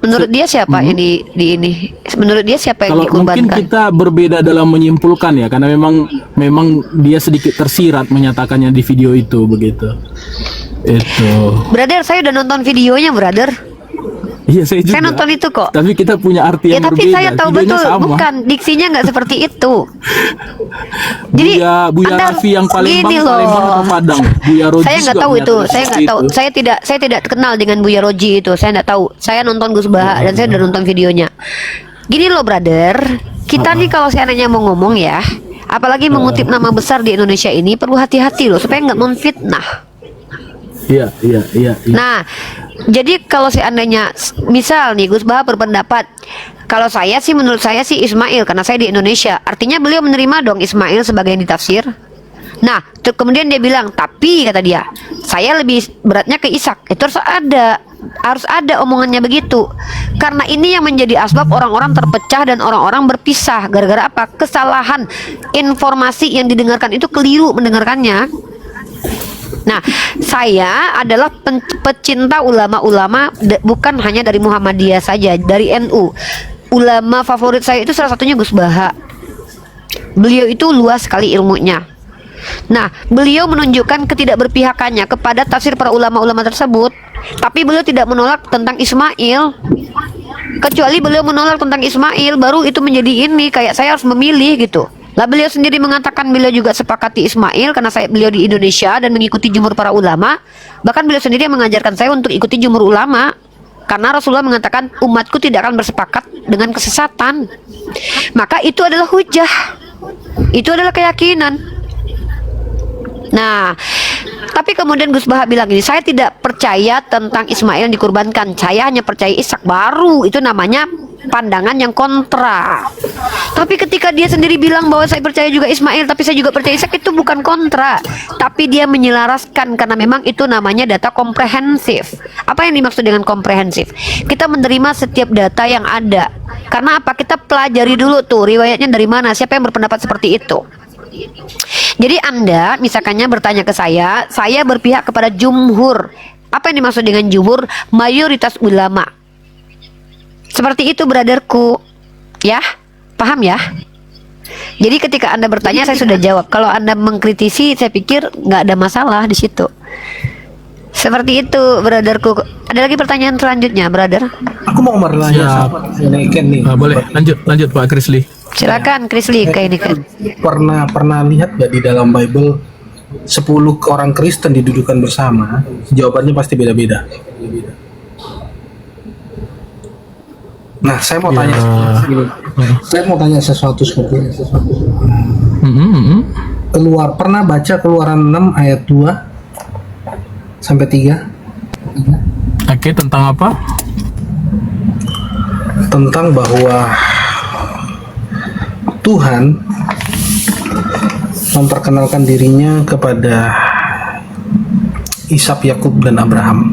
Menurut dia siapa yang di ini? Menurut dia siapa yang Kalau mungkin dikorbankan? kita berbeda dalam menyimpulkan ya, karena memang dia sedikit tersirat menyatakannya di video itu begitu. Itu. Brother, saya udah nonton videonya, brother. Iya, saya juga. Saya nonton itu kok. Tapi kita punya arti Ya yang tapi berbeda. saya tahu Videonya betul, sama. bukan diksinya nggak seperti itu. Jadi Buya Anda Raffi yang Palembang, gini loh. Palembang atau Padang? Buya Roji Saya nggak juga tahu itu, menyatakan saya nggak seperti tahu. itu. Saya tidak kenal dengan Buya Roji itu. Saya nggak tahu. Saya nonton Gus Baha dan saya udah nonton videonya. Gini loh, brother. Kita nih kalau seandainya mau ngomong ya, apalagi mengutip nama besar di Indonesia ini, perlu hati-hati loh supaya nggak menfitnah. Iya. Nah, jadi kalau seandainya misal nih Gus Baha berpendapat, kalau saya sih menurut saya sih Ismail karena saya di Indonesia, artinya beliau menerima dong Ismail sebagai yang ditafsir. Nah, kemudian dia bilang, tapi kata dia, saya lebih beratnya ke Ishak. Itu harus ada omongannya begitu. Karena ini yang menjadi asbab orang-orang terpecah dan orang-orang berpisah. Gara-gara apa? Kesalahan informasi yang didengarkan itu keliru mendengarkannya. Nah, saya adalah pecinta ulama-ulama bukan hanya dari Muhammadiyah saja, dari NU. Ulama favorit saya itu salah satunya Gus Baha. Beliau itu luas sekali ilmunya. Nah, beliau menunjukkan ketidakberpihakannya kepada tafsir para ulama-ulama tersebut. Tapi beliau tidak menolak tentang Ismail. Kecuali beliau menolak tentang Ismail, baru itu menjadi ini kayak saya harus memilih gitu. Lah beliau sendiri mengatakan beliau juga sepakati Ismail karena beliau di Indonesia dan mengikuti jumhur para ulama. Bahkan beliau sendiri mengajarkan saya untuk ikuti jumhur ulama. Karena Rasulullah mengatakan umatku tidak akan bersepakat dengan kesesatan. Maka itu adalah hujah. Itu adalah keyakinan. Nah, tapi kemudian Gus Baha bilang ini, saya tidak percaya tentang Ismail yang dikurbankan. Saya hanya percaya Ishak. Baru itu namanya pandangan yang kontra. Tapi ketika dia sendiri bilang bahwa saya percaya juga Ismail, tapi saya juga percaya Ishak, itu bukan kontra. Tapi dia menyelaraskan karena memang itu namanya data komprehensif. Apa yang dimaksud dengan komprehensif? Kita menerima setiap data yang ada. Karena apa? Kita pelajari dulu tuh riwayatnya dari mana, siapa yang berpendapat seperti itu. Jadi Anda misalkannya bertanya ke saya berpihak kepada jumhur. Apa yang dimaksud dengan jumhur? Mayoritas ulama. Seperti itu, brotherku. Ya, paham ya? Jadi ketika Anda bertanya saya sudah jawab. Kalau Anda mengkritisi, saya pikir nggak ada masalah di situ. Seperti itu, brotherku. Ada lagi pertanyaan selanjutnya, brother? Aku mau bertanya nih. Boleh, lanjut Pak Krisli. Silakan Krisli kayak ini kan. Pernah lihat nggak di dalam Bible 10 orang Kristen didudukan bersama? Jawabannya pasti beda-beda. Nah, saya mau tanya sesuatu seperti ini. Pernah baca Keluaran 6 ayat 2 sampai 3? Oke, tentang apa? Tentang bahwa Tuhan memperkenalkan dirinya kepada Ishak, Yakub, dan Abraham.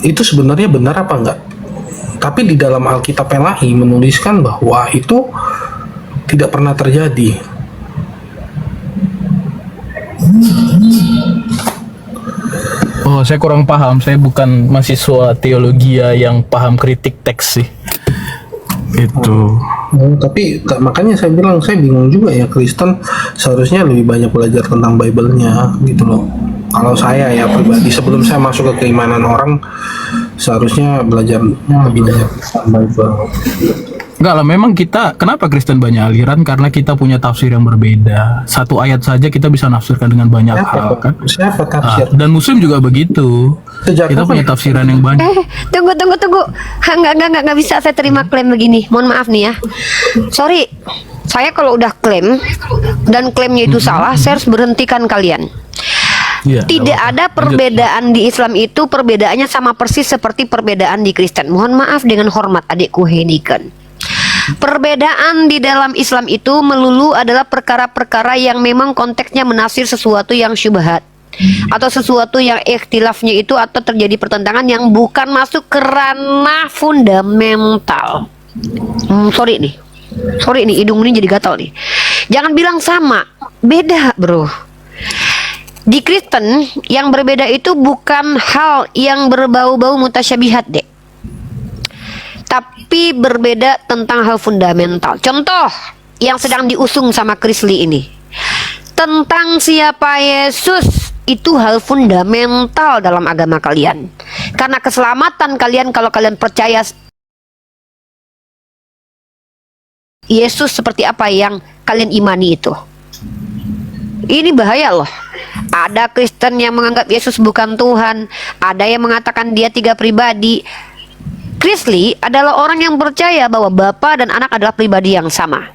Itu sebenarnya benar apa enggak? Tapi di dalam Alkitab Pelahi menuliskan bahwa itu tidak pernah terjadi. Oh, saya kurang paham. Saya bukan mahasiswa teologi yang paham kritik teks sih. Itu. Tapi makanya saya bilang saya bingung juga ya, Kristen seharusnya lebih banyak belajar tentang Bible-nya gitu loh. Kalau saya ya pribadi sebelum saya masuk ke keimanan orang seharusnya belajar lebih banyak tentang Bible. Enggak lah, memang kenapa Kristen banyak aliran? Karena kita punya tafsir yang berbeda. Satu ayat saja kita bisa nafsirkan dengan banyak hal kan. Siapa tafsir? Dan Muslim juga begitu. Kita punya tafsiran yang banyak. Tunggu. Nggak bisa saya terima klaim begini. Mohon maaf nih ya. Sorry, saya kalau udah klaim dan klaimnya itu salah, saya harus berhentikan kalian. Ya, tidak ada perbedaan di Islam itu perbedaannya sama persis seperti perbedaan di Kristen. Mohon maaf dengan hormat adikku Heniken. Perbedaan di dalam Islam itu melulu adalah perkara-perkara yang memang konteksnya menafsir sesuatu yang syubhat atau sesuatu yang ikhtilafnya itu atau terjadi pertentangan yang bukan masuk ke ranah fundamental. Sorry nih hidung ini jadi gatal nih. Jangan bilang sama, beda bro. Di Kristen yang berbeda itu bukan hal yang berbau-bau mutasyabihat, Dek. Tapi berbeda tentang hal fundamental. Contoh yang sedang diusung sama Chrisley ini. Tentang siapa Yesus, itu hal fundamental dalam agama kalian. Karena keselamatan kalian kalau kalian percaya Yesus seperti apa yang kalian imani itu. Ini bahaya loh. Ada Kristen yang menganggap Yesus bukan Tuhan, ada yang mengatakan dia 3 pribadi. Chrisley adalah orang yang percaya bahwa Bapa dan Anak adalah pribadi yang sama.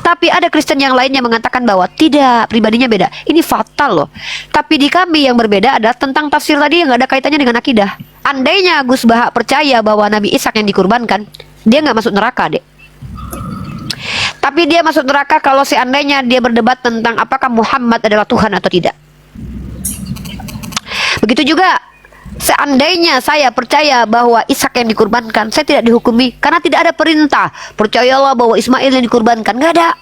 Tapi ada Kristen yang lain yang mengatakan bahwa tidak, pribadinya beda. Ini fatal loh. Tapi di kami yang berbeda adalah tentang tafsir tadi yang gak ada kaitannya dengan akidah. Andainya Gus Baha percaya bahwa Nabi Ishak yang dikurbankan, dia nggak masuk neraka, Dek. Tapi dia masuk neraka kalau seandainya dia berdebat tentang apakah Muhammad adalah Tuhan atau tidak. Begitu juga seandainya saya percaya bahwa Ishak yang dikurbankan, saya tidak dihukumi karena tidak ada perintah percayalah bahwa Ismail yang dikurbankan, nggak ada.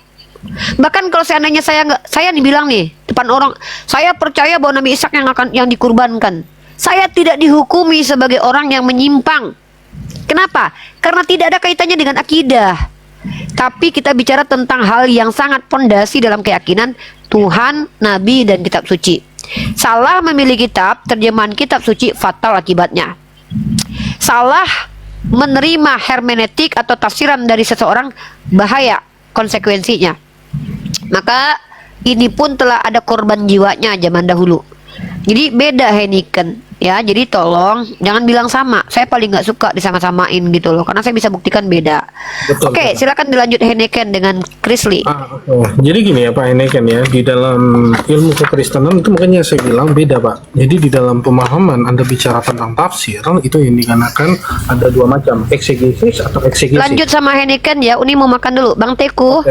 Bahkan kalau seandainya saya dibilang nih depan orang, saya percaya bahwa Nabi Ishak yang dikurbankan, saya tidak dihukumi sebagai orang yang menyimpang. Kenapa? Karena tidak ada kaitannya dengan akidah. Tapi kita bicara tentang hal yang sangat pondasi dalam keyakinan Tuhan, Nabi, dan kitab suci. Salah memilih kitab, terjemahan kitab suci, fatal akibatnya. Salah menerima hermeneutik atau tafsiran dari seseorang, bahaya konsekuensinya. Maka ini pun telah ada korban jiwanya zaman dahulu. Jadi beda Heineken ya, jadi tolong jangan bilang sama. Saya paling nggak suka disama-samain gitu loh, karena saya bisa buktikan beda. Oke, silakan dilanjut Heineken dengan Chrisley. Jadi gini ya Pak Heineken ya, di dalam ilmu kekristenan itu makanya saya bilang beda Pak. Jadi di dalam pemahaman Anda bicara tentang tafsir, itu yang dikarenakan ada 2 macam, eksegesis atau eksegesi. Lanjut sama Heineken ya, Uni mau makan dulu. Bang Teku.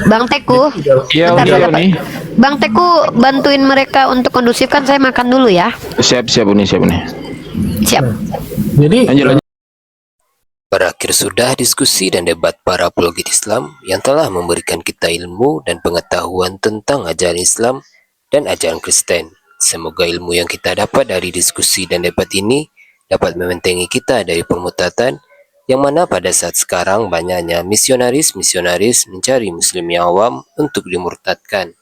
Bang Teku. Iya, Uni. Bang Teku bantuin mereka untuk kondusifkan, saya makan dulu ya. Siap Uni. Siap. Jadi Berakhir sudah diskusi dan debat para apologet Islam yang telah memberikan kita ilmu dan pengetahuan tentang ajaran Islam dan ajaran Kristen. Semoga ilmu yang kita dapat dari diskusi dan debat ini dapat membentengi kita dari permutatan, yang mana pada saat sekarang banyaknya misionaris-misionaris mencari muslim yang awam untuk dimurtadkan.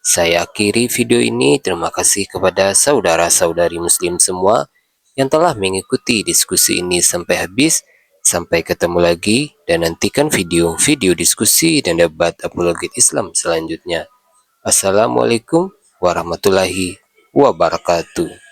Saya akhiri video ini. Terima kasih kepada saudara-saudari muslim semua yang telah mengikuti diskusi ini sampai habis. Sampai ketemu lagi dan nantikan video-video diskusi dan debat apologet Islam selanjutnya. Assalamualaikum warahmatullahi wabarakatuh.